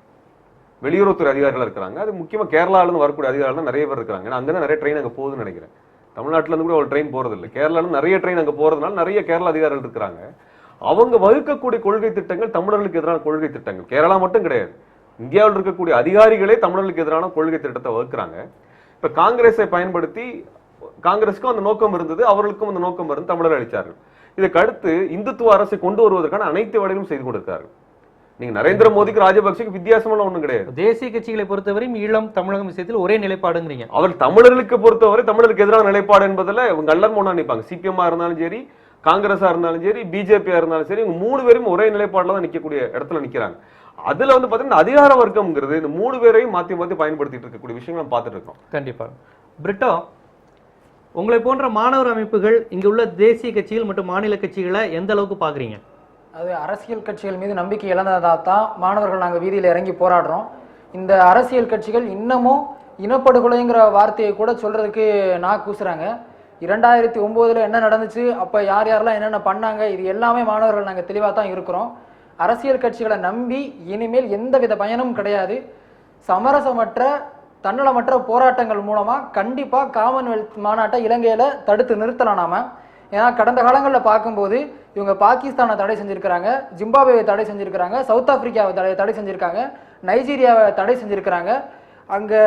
வெளியுறவுத்துறை அதிகாரிகள் இருக்கிறாங்க. அது முக்கியமா கேரளால இருந்து வரக்கூடிய அதிகாரிகள் தான் நிறைய பேர் இருக்காங்க. ஏன்னா அங்கே நிறைய ட்ரெயின் அங்கே போகுதுன்னு நினைக்கிறேன். தமிழ்நாட்டில இருந்து கூட ஒரு ட்ரெயின் போறது இல்லை, கேரளால இருந்து நிறைய ட்ரெயின் அங்கே போறதுனால நிறைய கேரளா அதிகாரிகள் இருக்கிறாங்க. அவங்க வகுக்கக்கூடிய கொள்கை திட்டங்கள் தமிழர்களுக்கு எதிரான கொள்கை திட்டங்கள். கேரளா மட்டும் கிடையாது, இந்தியாவில் இருக்கக்கூடிய அதிகாரிகளே தமிழர்களுக்கு எதிரான கொள்கை திட்டத்தை வகுக்கிறாங்க. இப்ப காங்கிரஸை பயன்படுத்தி, காங்கிரஸுக்கும் அந்த நோக்கம் இருந்தது, அவர்களுக்கும் அந்த நோக்கம் இருந்து தமிழர் அளித்தார்கள். இதுக்கு அடுத்து இந்துத்துவ அரசை கொண்டு வருவதற்கான அனைத்து வேலைகளும் செய்து கொண்டிருக்கார்கள். நீங்க நரேந்திர மோடிக்கு ராஜபக்சேக்கு வித்தியாசமான ஒண்ணும் கிடையாது. தேசிய கட்சிகளை பொறுத்தவரை ஈழம் தமிழகம் விஷயத்தில் ஒரே நிலைப்பாடுங்கிறீங்க. அவர் தமிழர்களுக்கு பொறுத்தவரை தமிழருக்கு எதிரான நிலைப்பாடு என்பதில் இவங்க எல்லாரும் ஒண்ணா நிற்பாங்க. சிபிஎம்மா இருந்தாலும் சரி, காங்கிரஸா இருந்தாலும் சரி, பிஜேபியா இருந்தாலும் சரி, இவங்க 3 பேரும் ஒரே நிலைப்பாடுல தான் நிக்கக்கூடிய இடத்துல நிக்கிறாங்க. அதுல வந்து பாத்தீங்கன்னா அதிகார வர்க்கம்ங்கிறது இந்த 3 பேரையும் மாத்தி மாத்தி பயன்படுத்திட்டு இருக்கக்கூடிய விஷயங்கள் நம்ம பார்த்துட்டு இருக்கோம். கண்டிப்பா. பிரிட்டோ, உங்களை போன்ற மாணவர் அமைப்புகள் இங்க உள்ள தேசிய கட்சிகள் மற்றும் மாநில கட்சிகளை எந்த அளவுக்கு பாக்குறீங்க? அது அரசியல் கட்சிகள் மீது நம்பிக்கை இழந்ததாக தான் மாணவர்கள் நாங்கள் வீதியில் இறங்கி போராடுறோம். இந்த அரசியல் கட்சிகள் இன்னமும் இனப்படுகொலைங்கிற வார்த்தையை கூட சொல்றதுக்கு நான் கூசுறாங்க. 2009 என்ன நடந்துச்சு, அப்போ யார் யாரெல்லாம் என்னென்ன பண்ணாங்க, இது எல்லாமே மாணவர்கள் நாங்கள் தெளிவாக தான் இருக்கிறோம். அரசியல் கட்சிகளை நம்பி இனிமேல் எந்த வித பயனும் கிடையாது. சமரசமற்ற தன்னலமற்ற போராட்டங்கள் மூலமாக கண்டிப்பாக காமன்வெல்த் மாநாட்டை இலங்கையில் தடுத்து நிறுத்தலாம் நாம. ஏன்னா கடந்த காலங்களில் பார்க்கும்போது இவங்க பாகிஸ்தானை தடை செஞ்சிருக்கிறாங்க, ஜிம்பாப்வேவை தடை செஞ்சிருக்கிறாங்க, சவுத் ஆப்பிரிக்காவை தடை செஞ்சிருக்காங்க, நைஜீரியாவை தடை செஞ்சிருக்கிறாங்க. அங்கே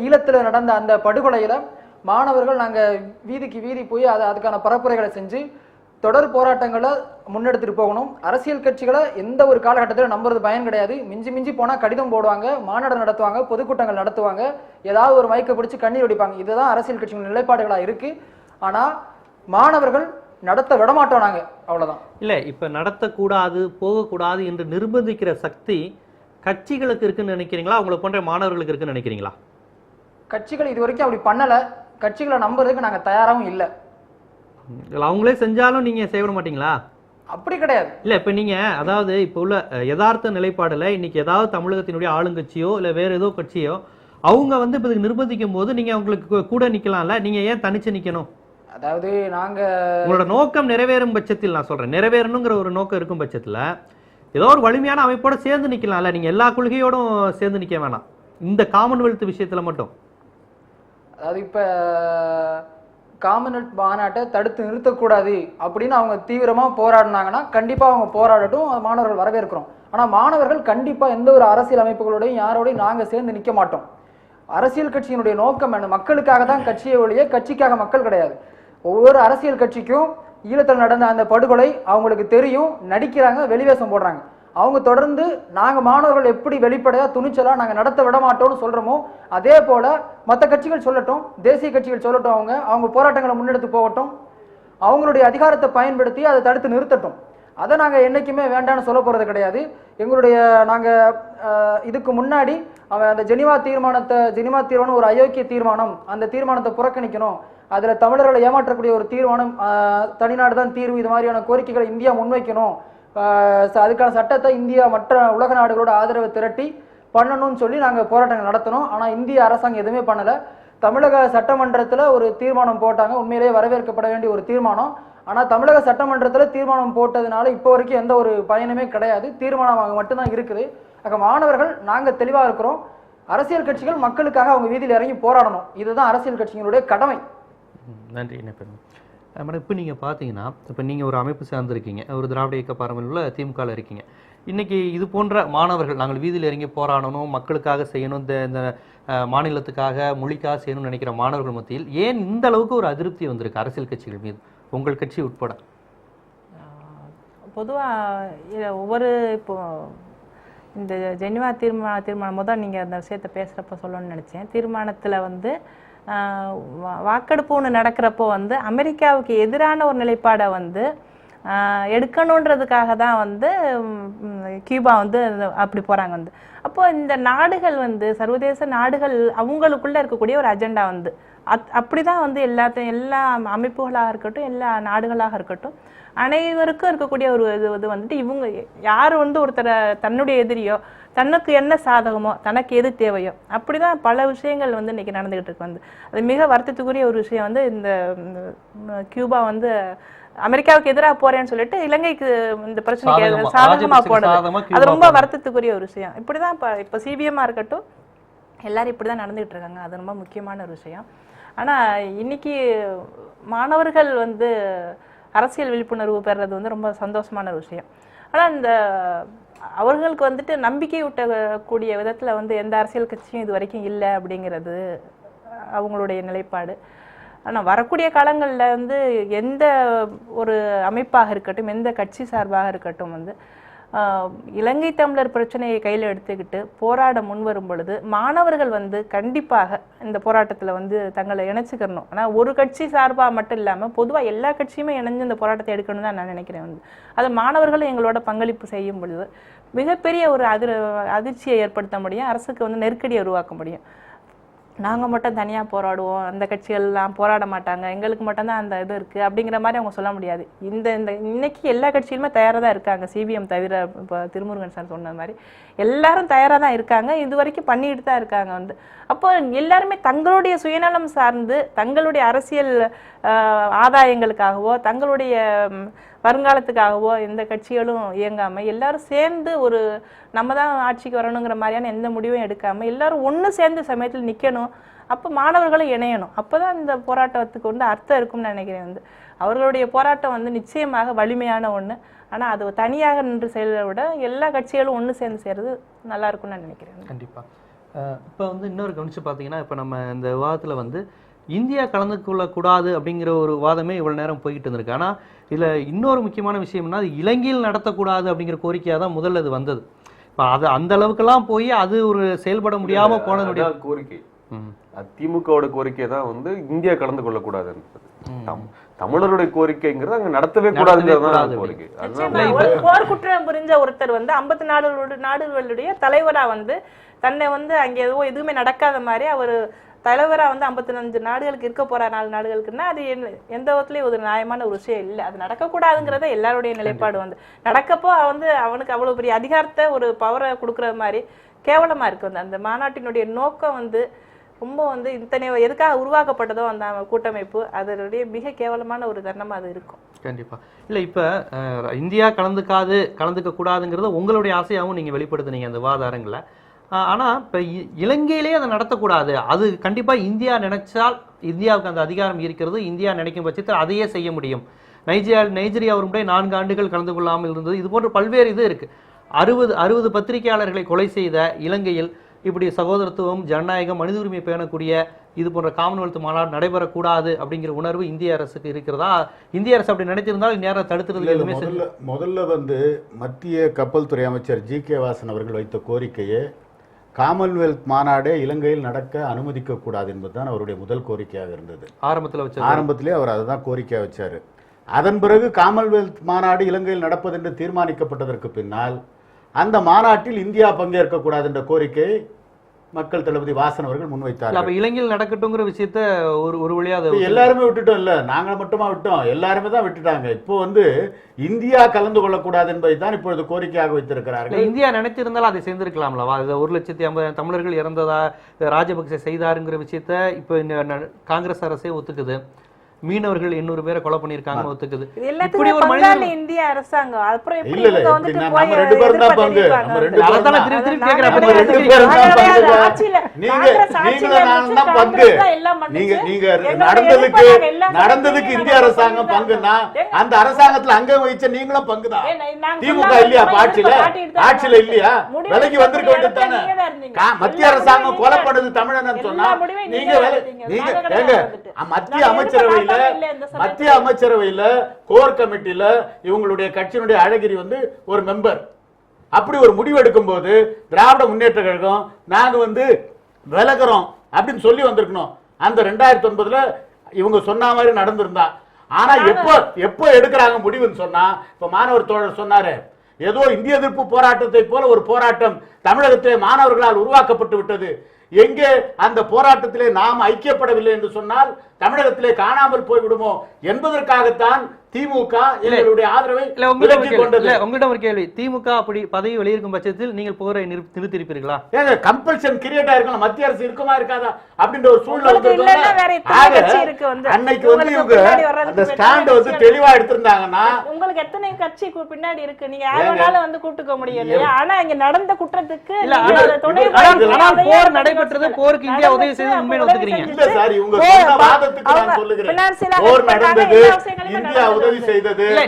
ஈழத்தில் நடந்த அந்த படுகொலையில் மாணவர்கள் நாங்கள் வீதிக்கு வீதி போய் அதுக்கான பரப்புரைகளை செஞ்சு தொடர் போராட்டங்களை முன்னெடுத்துட்டு போகணும். அரசியல் கட்சிகளை எந்த ஒரு காலகட்டத்தில் நம்புறது பயன் கிடையாது. மிஞ்சி மிஞ்சி போனால் கடிதம் போடுவாங்க, மாநாடு நடத்துவாங்க, பொதுக்கூட்டங்கள் நடத்துவாங்க, ஏதாவது ஒரு மைக்கை பிடிச்சி கண்ணீர் வடிப்பாங்க. இதுதான் அரசியல் கட்சிகளின் நிலைப்பாடுகளாக இருக்கு. ஆனால் மாணவர்கள் நடத்த விடமாட்டோம் நாங்க, அவ்வளவுதான். இல்ல, இப்ப நடத்தக்கூடாது போகக்கூடாது என்று நிர்பந்திக்கிற சக்தி கட்சிகளுக்கு இருக்குன்னு நினைக்கிறீங்களா, அவங்களை போன்ற மாணவர்களுக்கு இருக்குன்னு நினைக்கிறீங்களா? கட்சிகள் இது வரைக்கும் அப்படி பண்ணல. கட்சிகளை நம்புறதுக்கு நாங்க தயாராகவும் இல்லை. அவங்களே செஞ்சாலும் நீங்க செய்ய விட மாட்டீங்களா? அப்படி கிடையாது. இல்ல, இப்ப நீங்க அதாவது இப்ப உள்ள யதார்த்த நிலைப்பாடுல இன்னைக்கு ஏதாவது தமிழகத்தினுடைய ஆளுங்கட்சியோ இல்ல வேற ஏதோ கட்சியோ அவங்க வந்து இப்ப நிர்பந்திக்கும் போது நீங்க அவங்களுக்கு கூட நிக்கலாம்ல, நீங்க ஏன் தனிச்சு நிக்கணும்? அதாவது நாங்க உங்களோட நோக்கம் நிறைவேறும் பட்சத்தில், நான் சொல்றேன் நிறைவேறணுங்கிற ஒரு நோக்கம் இருக்கும் பட்சத்துல ஏதோ ஒரு வலிமையான அமைப்போட சேர்ந்து நிக்கலாம்ல, நீங்க எல்லா கொள்கையோடும் சேர்ந்து நிக்க வேணாம் இந்த காமன்வெல்த் விஷயத்துல மட்டும். அதாவது இப்ப காமன்வெல்த் மாநாட்டை தடுத்து நிறுத்தக்கூடாது அப்படின்னு அவங்க தீவிரமா போராடினாங்கன்னா கண்டிப்பா அவங்க போராடட்டும், மாணவர்கள் வரவேற்கிறோம். ஆனா மாணவர்கள் கண்டிப்பா எந்த ஒரு அரசியல் அமைப்புகளோடையும் யாரோடையும் நாங்க சேர்ந்து நிக்க மாட்டோம். அரசியல் கட்சியினுடைய நோக்கம் என்ன? மக்களுக்காக தான் கட்சியை ஒழிய கட்சிக்காக மக்கள் கிடையாது. ஒவ்வொரு அரசியல் கட்சிக்கும் ஈழத்தில் நடந்த அந்த படுகொலை அவங்களுக்கு தெரியும், நடிக்கிறாங்க, வெளிவேசம் போடுறாங்க. அவங்க தொடர்ந்து நாங்கள் மாணவர்கள் எப்படி வெளிப்படையாக துணிச்சலாக நாங்கள் நடத்த விட மாட்டோம்னு சொல்கிறோமோ அதே போல் மற்ற கட்சிகள் சொல்லட்டும், தேசிய கட்சிகள் சொல்லட்டும், அவங்க போராட்டங்களை முன்னெடுத்து போகட்டும், அவங்களுடைய அதிகாரத்தை பயன்படுத்தி அதை தடுத்து நிறுத்தட்டும். அதை நாங்கள் என்றைக்குமே வேண்டான்னு சொல்ல போகிறது கிடையாது. எங்களுடைய நாங்கள் இதுக்கு முன்னாடி அந்த ஜெனிவா தீர்மானம் ஒரு அயோக்கிய தீர்மானம், அந்த தீர்மானத்தை புறக்கணிக்கணும், அதில் தமிழர்களை ஏமாற்றக்கூடிய ஒரு தீர்மானம், தனிநாடு தான் தீர்வு, இது மாதிரியான கோரிக்கைகளை இந்தியா முன்வைக்கணும், அதுக்கான சட்டத்தை இந்தியா மற்ற உலக நாடுகளோட ஆதரவை திரட்டி பண்ணணும்னு சொல்லி நாங்கள் போராட்டங்கள் நடத்தணும். ஆனால் இந்திய அரசாங்கம் எதுவுமே பண்ணலை. தமிழக சட்டமன்றத்தில் ஒரு தீர்மானம் போட்டாங்க, உண்மையிலேயே வரவேற்கப்பட வேண்டிய ஒரு தீர்மானம். ஆனால் தமிழக சட்டமன்றத்தில் தீர்மானம் போட்டதுனால இப்போ வரைக்கும் எந்த ஒரு பயனுமே கிடையாது, தீர்மானமாக மட்டும்தான் இருக்குது. ஆக மாணவர்கள் நாங்கள் தெளிவாக இருக்கிறோம், அரசியல் கட்சிகள் மக்களுக்காக அவங்க வீதியில் இறங்கி போராடணும், இதுதான் அரசியல் கட்சிகளுடைய கடமை. நன்றி. என்ன மேடம், இப்போ நீங்கள் பார்த்தீங்கன்னா இப்போ நீங்கள் ஒரு அமைப்பு சார்ந்திருக்கீங்க, ஒரு திராவிட இயக்க பாரம்பரியமுள்ள திமுகவில் இருக்கீங்க. இன்றைக்கி இது போன்ற மாணவர்கள் நாங்கள் வீதியில் இறங்கி போராடணும், மக்களுக்காக செய்யணும், இந்த மாநிலத்துக்காக மொழிக்காக செய்யணும்னு நினைக்கிற மாணவர்கள் மத்தியில் ஏன் இந்த அளவுக்கு ஒரு அதிருப்தி வந்திருக்கு அரசியல் கட்சிகள் மீது, உங்கள் கட்சி உட்பட? பொதுவாக ஒவ்வொரு இப்போ இந்த ஜெனிவா தீர்மானம் முதல் நீங்கள் அந்த விஷயத்தை பேசுகிறப்ப சொல்லணும்னு நினச்சேன். தீர்மானத்தில் வந்து வாக்கெடுப்பு ஒன்று நடக்கிறப்போ வந்து அமெரிக்காவுக்கு எதிரான ஒரு நிலைப்பாடை வந்து எடுக்கணுன்றதுக்காக தான் வந்து கியூபா வந்து அப்படி போகிறாங்க வந்து. அப்போ அப்போ இந்த நாடுகள் வந்து சர்வதேச நாடுகள் அவங்களுக்குள்ள இருக்கக்கூடிய ஒரு அஜெண்டா வந்து அப்படிதான் வந்து எல்லா அமைப்புகளாக இருக்கட்டும், எல்லா நாடுகளாக இருக்கட்டும், அனைவருக்கும் இருக்கக்கூடிய ஒரு இது வந்துட்டு இவங்க யார் வந்து ஒருத்தரை தன்னுடைய எதிரியோ, தனக்கு என்ன சாதகமோ, தனக்கு எது தேவையோ, அப்படிதான் பல விஷயங்கள் வந்து இன்னைக்கு நடந்துகிட்டு இருக்கு. வந்து அது மிக வருத்தத்துக்குரிய ஒரு விஷயம் வந்து இந்த கியூபா வந்து அமெரிக்காவுக்கு எதிராக போறேன்னு சொல்லிட்டு இலங்கைக்கு இந்த பிரச்சனைக்கு சாதகமா போனது, அது ரொம்ப வருத்தத்துக்குரிய ஒரு விஷயம். இப்படிதான் இப்ப சிபிஎம்மா இருக்கட்டும், எல்லாரும் இப்படிதான் நடந்துகிட்டு இருக்காங்க. அது ரொம்ப முக்கியமான ஒரு விஷயம். ஆனா இன்னைக்கு மாணவர்கள் வந்து அரசியல் விழிப்புணர்வு பெறுறது வந்து ரொம்ப சந்தோஷமான ஒரு விஷயம். ஆனா இந்த அவர்களுக்கு வந்துட்டு நம்பிக்கை ஊட்டக்கூடிய விதத்துல வந்து எந்த அரசியல் கட்சியும் இது வரைக்கும் இல்லை அப்படிங்கிறது அவங்களுடைய நிலைப்பாடு. ஆனால் வரக்கூடிய காலங்களில் வந்து எந்த ஒரு அமைப்பாக இருக்கட்டும், எந்த கட்சி சார்பாக இருக்கட்டும், வந்து இலங்கை தமிழர் பிரச்சனையை கையில் எடுத்துக்கிட்டு போராட முன்வரும் பொழுது மாணவர்கள் வந்து கண்டிப்பாக இந்த போராட்டத்தில் வந்து தங்களை இணைச்சிக்கணும். ஆனால் ஒரு கட்சி சார்பாக மட்டும் இல்லாமல் பொதுவாக எல்லா கட்சியுமே இணைஞ்சு இந்த போராட்டத்தை எடுக்கணும்னு தான் நான் நினைக்கிறேன். வந்து அது மாணவர்களும் எங்களோட பங்களிப்பு செய்யும் பொழுது மிகப்பெரிய ஒரு அதிர்ச்சியை ஏற்படுத்த முடியும், அரசுக்கு வந்து நெருக்கடியை உருவாக்க முடியும். நாங்கள் மட்டும் தனியாக போராடுவோம், அந்த கட்சிகள்லாம் போராட மாட்டாங்க, எங்களுக்கு மட்டும்தான் அந்த இது இருக்குது அப்படிங்கிற மாதிரி அவங்க சொல்ல முடியாது. இன்னைக்கு எல்லா கட்சியிலுமே தயாராக தான் இருக்காங்க, சிபிஎம் தவிர. இப்போ திருமுருகன் சார் சொன்ன மாதிரி எல்லாரும் தயாராக தான் இருக்காங்க, இது வரைக்கும் பண்ணிட்டு தான் இருக்காங்க. வந்து அப்போ எல்லாருமே தங்களுடைய சுயநலம் சார்ந்து தங்களுடைய அரசியல் ஆதாயங்களுக்காகவோ தங்களுடைய வருங்காலத்துக்காகவோ எந்த கட்சிகளும் இயங்காமல் எல்லாரும் சேர்ந்து ஒரு நம்ம தான் ஆட்சிக்கு வரணுங்கிற மாதிரியான எந்த முடிவும் எடுக்காமல் எல்லாரும் ஒன்று சேர்ந்து சமயத்தில் நிற்கணும். அப்போ மாணவர்களும் இணையணும். அப்போ தான் இந்த போராட்டத்துக்கு வந்து அர்த்தம் இருக்கும்னு நினைக்கிறேன். வந்து அவர்களுடைய போராட்டம் வந்து நிச்சயமாக வலிமையான ஒன்று. ஆனால் அது தனியாக நின்று செயலை விட எல்லா கட்சிகளும் ஒன்று சேர்ந்து செய்கிறது நல்லா இருக்கும்னு நான் நினைக்கிறேன். கண்டிப்பாக. இப்போ வந்து இன்னொரு கவனித்து பார்த்தீங்கன்னா, இப்போ நம்ம இந்த விவாதத்தில் வந்து இந்தியா கலந்து கொள்ளக்கூடாது அப்படிங்கிற ஒரு வாதமே இவ்வளோ நேரம் போய்கிட்டு இருந்திருக்கு. ஆனால் இதில் இன்னொரு முக்கியமான விஷயம்னா, அது இலங்கையில் நடத்தக்கூடாது அப்படிங்கிற கோரிக்கையாக தான் முதல்ல அது வந்தது. இப்போ அது அந்த அளவுக்குலாம் போய் அது ஒரு செயல்பட முடியாமல் போனதுடைய கோரிக்கை, திமுகவோட கோரிக்கை தான் வந்து இந்தியா கலந்து கொள்ளக்கூடாது. தமிழருடைய கோரிக்கைங்கிறது அங்க நடத்தவே கூடாதுங்கிறது கோரிக்கை. போர் குற்றம் புரிஞ்ச ஒருத்தர் வந்து 50 நாடுகளுடைய தலைவரா வந்து தன்னை வந்து அங்கே எதுவுமே நடக்காத மாதிரி அவர் தலைவரா வந்து 55 நாடுகளுக்கு இருக்க போற 4 நாடுகளுக்குன்னா அது எந்த விதத்துலயும் ஒரு நியாயமான ஒரு விஷயம் இல்லை. அது நடக்கக்கூடாதுங்கிறத எல்லாருடைய நிலைப்பாடு. வந்து நடக்கப்போ வந்து அவனுக்கு அவ்வளவு பெரிய அதிகாரத்தை ஒரு பவரை கொடுக்குற மாதிரி கேவலமா இருக்கு. வந்து அந்த மாநாட்டினுடைய நோக்கம் வந்து ரொம்ப வந்து இத்தனை எதுக்காக உருவாக்கப்பட்டதோ அந்த கூட்டமைப்பு, அதனுடைய மிக கேவலமான ஒரு தருணமா அது இருக்கும். கண்டிப்பா. இல்லை, இப்போ இந்தியா கலந்துக்க கூடாதுங்கிறத உங்களுடைய ஆசையாகவும் நீங்க வெளிப்படுத்துனீங்க அந்த விவாதாரங்களை. ஆனால் இப்போ இலங்கையிலே அதை நடத்தக்கூடாது, அது கண்டிப்பாக இந்தியா நினைச்சால் இந்தியாவுக்கு அந்த அதிகாரம் இருக்கிறது, இந்தியா நினைக்கும் பட்சத்தில் அதையே செய்ய முடியும். நைஜீரியா ஒரு முறை 4 ஆண்டுகள் கலந்து கொள்ளாமல் இருந்தது. இது போன்ற பல்வேறு இது இருக்கு. 60 பத்திரிகையாளர்களை கொலை செய்த இலங்கையில் இப்படி சகோதரத்துவம், ஜனநாயகம், மனித உரிமை பேணக்கூடிய இது போன்ற காமன்வெல்த் மாநாடு நடைபெறக்கூடாது அப்படிங்கிற உணர்வு இந்திய அரசுக்கு இருக்கிறதா? இந்திய அரசு அப்படி நினைத்திருந்தால் நேரம் தடுத்துறது. முதல்ல வந்து மத்திய கப்பல் துறை அமைச்சர் ஜி.கே. வாசன் அவர்கள் வைத்த கோரிக்கையே காமன்வெல்த் மாநாடே இலங்கையில் நடக்க அனுமதிக்க கூடாது என்பதுதான் அவருடைய முதல் கோரிக்கையாக இருந்தது. ஆரம்பத்திலே அவர் அதை தான் கோரிக்கையாக வச்சாரு. அதன் பிறகு காமன்வெல்த் மாநாடு இலங்கையில் நடப்பது என்று தீர்மானிக்கப்பட்டதற்கு பின்னால் அந்த மாநாட்டில் இந்தியா பங்கேற்க கூடாது என்ற கோரிக்கையை மக்கள் தளபதி வாசன் அவர்கள் முன்வைத்தார். அப்ப இலங்கையில் நடக்கட்டுங்கிற விஷயத்த ஒரு வழியா எல்லாருமே விட்டுட்டோம். இல்ல நாங்க மட்டுமா விட்டோம், எல்லாருமே தான் விட்டுட்டாங்க. இப்போ வந்து இந்தியா கலந்து கொள்ளக்கூடாது என்பதை தான் இப்பொழுது கோரிக்கையாக வைத்திருக்கிறார்கள். இந்தியா நினைத்திருந்தாலும் அதை செய்திருக்கலாம்ல. 1,50,000 தமிழர்கள் இறந்ததா ராஜபக்சே செய்தாருங்கிற விஷயத்த இப்போ காங்கிரஸ் அரசே ஒத்துக்குது. மீனவர்கள் 800 பேரை கொலை பண்ணிருக்காங்க ஒத்துக்குது. இப்படி ஒரு மனிதன் இந்திய அரசாங்கம் அப்புறம் எப்படி இவங்க வந்துட்டு போய் நம்ம ரெண்டு பேரும் தான் பங்கு. நம்ம ரெண்டு பேரும் தான் திருப்பி கேக்குறாங்க. நம்ம ரெண்டு பேரும் தான் பங்கு. நீங்க நான் தான் பங்கு. நீங்க நடந்ததுக்கு இந்திய அரசாங்கம் பங்குனா அந்த அரசாங்கத்துல அங்க வச்ச நீங்களும் பங்கு தான். திமுக இல்லையா ஆட்சியில இல்லையா? விலைக்கு வந்திருக்க வேண்டியது தானே. மத்திய அரசாங்கம் கொலை பண்ணது தமிழன் சொன்னா நீங்க மத்திய அமைச்சரவையில கோர் கமிட்டியில இவங்களுடைய கட்சியினுடைய அழகிரி வந்து ஒரு மெம்பர். அப்படி ஒரு முடிவு எடுக்கும் போது திராவிட முன்னேற்ற கழகம் நாங்க வந்து விலகிறோம் அப்படின்னு சொல்லி வந்திருக்கணும். அந்த 2009 இவங்க சொன்ன மாதிரி நடந்திருந்தா. ஆனா எப்போ எடுக்கிறாங்க முடிவுன்னு சொன்னா, இப்ப மாணவர் தோழர் சொன்னாரு, ஏதோ இந்திய எதிர்ப்பு போராட்டத்தை போல ஒரு போராட்டம் தமிழகத்திலே மாணவர்களால் உருவாக்கப்பட்டு விட்டது. எங்கே அந்த போராட்டத்திலே நாம் ஐக்கியப்படவில்லை என்று சொன்னால் தமிழகத்திலே காணாமல் போய்விடுமோ என்பதற்காகத்தான் திமுக எங்களுடைய ஆதரவை விலக்கிக் கொண்டது. உங்களிடம் ஒரு கேள்வி, திமுக அப்படி பதவி வெளியிருக்கும் பட்சத்தில் நீங்கள் போரை நிறுத்திருப்பீர்களா? கம்பல்ஷன் கிரியேட் ஆயிருக்கலாம், மத்திய அரசு இருக்குமா இருக்காதா அப்படின்ற ஒரு சூழ்நிலை அன்னைக்கு வந்து இவங்க அந்த ஸ்டாண்ட் வந்து தெளிவா எடுத்திருந்தாங்கன்னா உங்களுக்கு எத்தனை கட்சி பின்னாடி இருக்கு, நீங்க யாராலும் வந்து கூட்டுக்க முடியும் இல்லையா? ஆனா இங்க நடந்த குற்றத்துக்கு போர் நடைபெற்றது, போருக்கு இந்தியா உதவி செய்து உண்மையை ஒத்துக்கிறீங்க? இல்ல சார், இவங்க சொன்ன வாதத்துக்கு நான் சொல்லுகிறேன், போர் நடந்தது, இந்தியா உதவி செய்தது. இல்ல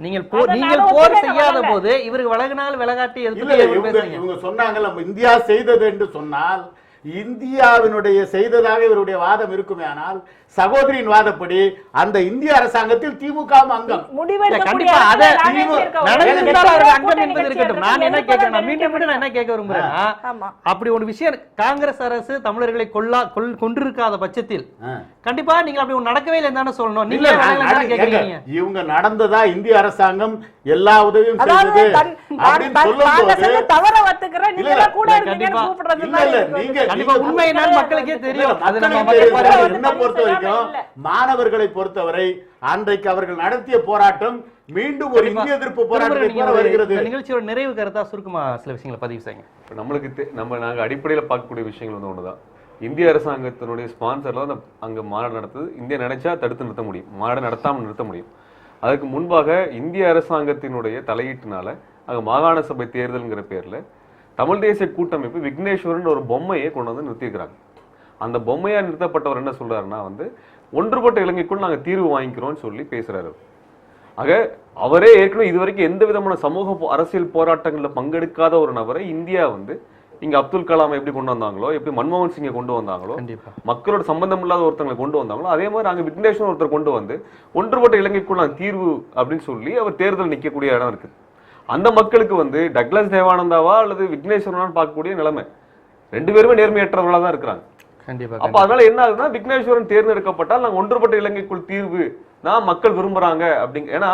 நீங்கள் போர் செய்யாத போது இவருக்கு விலகினால் விலகாட்டி இவங்க சொன்னாங்க இந்தியா செய்தது என்று சொன்னால் இந்தியாவினுடைய செய்ததாக இவருடைய வாதம் இருக்குமே. ஆனால் சகோதரியின் வாதப்படி அந்த இந்திய அரசாங்கத்தில் திமுக அங்கம். கண்டிப்பா அங்கம் என்பது இருக்கட்டும். நான் என்ன கேட்கிறேன், மீண்டும் என்ன கேட்க விரும்புறேன்னா, அப்படி ஒரு விஷயம் காங்கிரஸ் அரசு தமிழர்களை கொண்டிருக்காத பட்சத்தில் கண்டிப்பா நீங்க அப்படி நடக்கவே இல்லை தானே சொல்லணும். நீங்க இவங்க நடந்ததா இந்திய அரசாங்கம் எல்லா உதவியும் செய்தது அப்படின்னு சொல்லும்போது உண்மை என்னன்னு மக்களுக்கே தெரியும். என்ன பொறுத்த வரைக்கும் மாணவர்களை பொறுத்தவரை அன்றைக்கு அவர்கள் நடத்திய போராட்டம் மீண்டும் ஒரு இந்திய எதிர்ப்பு போராட்டத்தை வருகிறது. நிகழ்ச்சியோட நிறைவு கருத்தா சுருக்கமா சில விஷயங்களை பதிவு செய்யுங்க. நம்மளுக்கு நாங்க அடிப்படையில பார்க்கக்கூடிய விஷயங்கள் வந்து ஒண்ணுதான். இந்திய அரசாங்கத்தினுடைய ஸ்பான்சர்ல தான் அங்க மாநாடு நடத்துது. இந்தியா நினைச்சா தடுத்து நிறுத்த முடியும், மாநாடு நடத்தாமல் நிறுத்த முடியும். அதுக்கு முன்பாக இந்திய அரசாங்கத்தினுடைய தலையீட்டினால அங்க மாகாண சபை தேர்தல்ங்கிற பேர்ல தமிழ் தேசிய கூட்டமைப்பு விக்னேஸ்வரன் ஒரு பொம்மையை கொண்டு வந்து நிறுத்திக்கிறாங்க. அந்த பொம்மையா நிறுத்தப்பட்டவர் என்ன சொல்றாருன்னா வந்து ஒன்றுபட்ட இலங்கைக்குள் நாங்க தீர்வு வாங்கிக்கிறோம்னு சொல்லி பேசுறாரு. ஆக அவரே ஏற்கனவே இதுவரைக்கும் எந்த விதமான சமூக அரசியல் போராட்டங்கள்ல பங்கெடுக்காத ஒரு நபரை இந்தியா வந்து இங்க அப்துல் கலாம் எப்படி கொண்டு வந்தாங்களோ, எப்படி மன்மோகன் சிங்கை கொண்டு வந்தாங்களோ, மக்களோட சம்பந்தம் இல்லாத ஒருத்தங்களை கொண்டு வந்தாங்களோ, அதே மாதிரி அங்க விக்னேஸ்வரன் ஒருத்தர் கொண்டு வந்து ஒன்றுபட்ட இலங்கைக்குள் நாங்க தீர்வு அப்படின்னு சொல்லி அவர் தேர்தல் நிற்கக்கூடிய இடம் இருக்கு. அந்த மக்களுக்கு வந்து டக்ளஸ் தேவானந்தாவா அல்லது விக்னேஸ்வரன் பார்க்கக்கூடிய நிலைமை, ரெண்டு பேருமே நேர்மையற்றவர்களா தான் இருக்கிறாங்க. அப்ப அதனால என்ன ஆகுதுன்னா, விக்னேஸ்வரன் தேர்ந்தெடுக்கப்பட்டால் நாங்க ஒன்றுபட்ட இலங்கைக்குள் தீர்வு நான் மக்கள் விரும்புறாங்க அப்படிங்க. ஏன்னா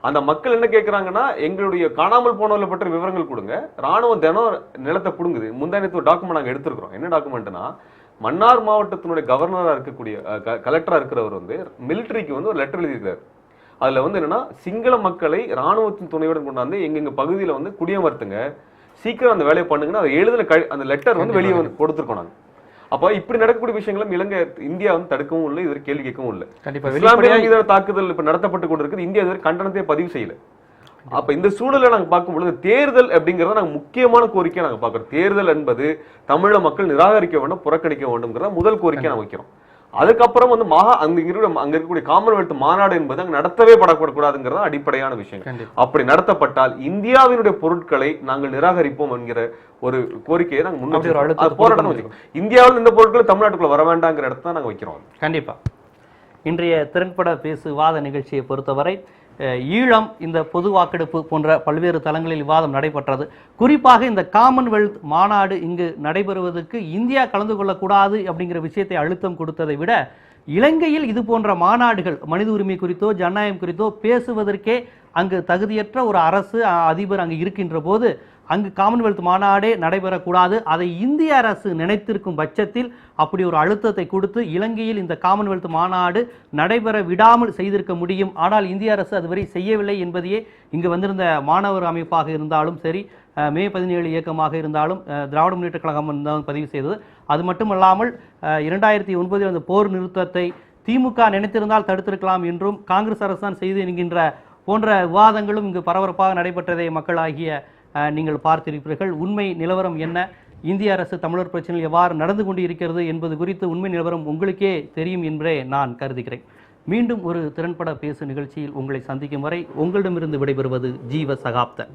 அந்த மக்கள் என்ன கேட்கறாங்கன்னா, எங்களுடைய காணாமல் போனவர்களை பற்றி விவரங்கள் கொடுங்க. ராணுவம் தினம் நிலத்தை புடுங்குது. முந்தானத்து டாக்குமெண்ட் நாங்க எடுத்திருக்கிறோம். என்ன டாக்குமெண்ட்னா, மன்னார் மாவட்டத்தினுடைய கவர்னரா இருக்கக்கூடிய கலெக்டரா இருக்கிறவர் வந்து மிலிட்டரிக்கு வந்து ஒரு லெட்டர் எழுதியிருக்காரு. அதுல வந்து என்னன்னா, சிங்கள மக்களை ராணுவத்தின் துணையுடன் கொண்டாந்து எங்க பகுதியில வந்து குடியமர்த்துங்க, சீக்கிரம் அந்த வேலையை பண்ணுங்கன்னா அதை எழுதின அந்த லெட்டர் வந்து வெளியே வந்து கொடுத்துருக்கோம் நாங்க. அப்ப இப்படி நடக்கக்கூடிய விஷயங்களும் இந்தியா வந்து தடுக்கவும் இல்லை, இது கேள்வி கேட்கவும் இல்லை. இஸ்லாமிய மீதான தாக்குதல் இப்ப நடத்தப்பட்டு கொண்டிருக்கு. இந்தியா இது கண்டனத்தை பதிவு செய்யல. அப்ப இந்த சூழலை நாங்க பார்க்கும் பொழுது தேர்தல் அப்படிங்கறத நாங்க முக்கியமான கோரிக்கையை நாங்க பாக்குறோம். தேர்தல் என்பது தமிழக மக்கள் நிராகரிக்க வேண்டும், புறக்கணிக்க வேண்டும்ங்கிறத முதல் கோரிக்கையை நாங்க வைக்கிறோம். அதுக்கப்புறம் வந்து அங்க இருக்கக்கூடிய காமன்வெல்த் மாநாடு என்பது அங்க நடத்தவே படக்கூடாதுங்கிறது அடிப்படையான விஷயம். அப்படி நடத்தப்பட்டால் இந்தியாவினுடைய பொருட்களை நாங்கள் நிராகரிப்போம் என்கிற ஒரு கோரிக்கையை நாங்கள் முன்னாடி போராட்டம் வச்சுக்கோம். இந்தியாவில் இந்த பொருட்கள் தமிழ்நாட்டுக்குள்ள வர வேண்டாங்கிற இடத்த நாங்கள் வைக்கிறோம். கண்டிப்பா. இன்றைய திறன்பட பேசு வாத நிகழ்ச்சியை பொறுத்தவரை ஈழம், இந்த பொது வாக்கெடுப்பு போன்ற பல்வேறு தளங்களில் விவாதம் நடைபெற்றது. குறிப்பாக இந்த காமன்வெல்த் மாநாடு இங்கு நடைபெறுவதற்கு இந்தியா கலந்து கொள்ளக்கூடாது அப்படிங்கிற விஷயத்தை அழுத்தம் கொடுத்ததை விட, இலங்கையில் இது போன்ற மாநாடுகள் மனித உரிமை குறித்தோ ஜனநாயகம் குறித்தோ பேசுவதற்கே அங்கு தகுதியற்ற ஒரு அரசு அதிபர் அங்கு இருக்கின்ற போது அங்கு காமன்வெல்த் மாநாடே நடைபெறக்கூடாது, அதை இந்திய அரசு நினைத்திருக்கும் பட்சத்தில் அப்படி ஒரு அழுத்தத்தை கொடுத்து இலங்கையில் இந்த காமன்வெல்த் மாநாடு நடைபெற விடாமல் செய்திருக்க முடியும். ஆனால் இந்திய அரசு அதுவரை செய்யவில்லை என்பதையே இங்கு வந்திருந்த மாணவர் அமைப்பாக இருந்தாலும் சரி, மே 17 இயக்கமாக இருந்தாலும், திராவிட முன்னேற்ற கழகம் பதிவு செய்தது. அது மட்டுமல்லாமல் 2009 அந்த போர் நிறுத்தத்தை திமுக நினைத்திருந்தால் தடுத்திருக்கலாம் என்றும் காங்கிரஸ் அரசு தான் செய்து என்கின்ற போன்ற விவாதங்களும் இங்கு பரபரப்பாக நடைபெற்றதை மக்களாகிய நீங்கள் பார்த்திருப்பீர்கள். உண்மை நிலவரம் என்ன, இந்திய அரசு தமிழர் பிரச்சனையில் எவ்வாறு நடந்து கொண்டு இருக்கிறது என்பது குறித்து உண்மை நிலவரம் உங்களுக்கே தெரியும் என்றே நான் கருதுகிறேன். மீண்டும் ஒரு திறன்பட பேசு நிகழ்ச்சியில் உங்களை சந்திக்கும் வரை உங்களிடமிருந்து விடைபெறுவது ஜீவ சகாப்தன்.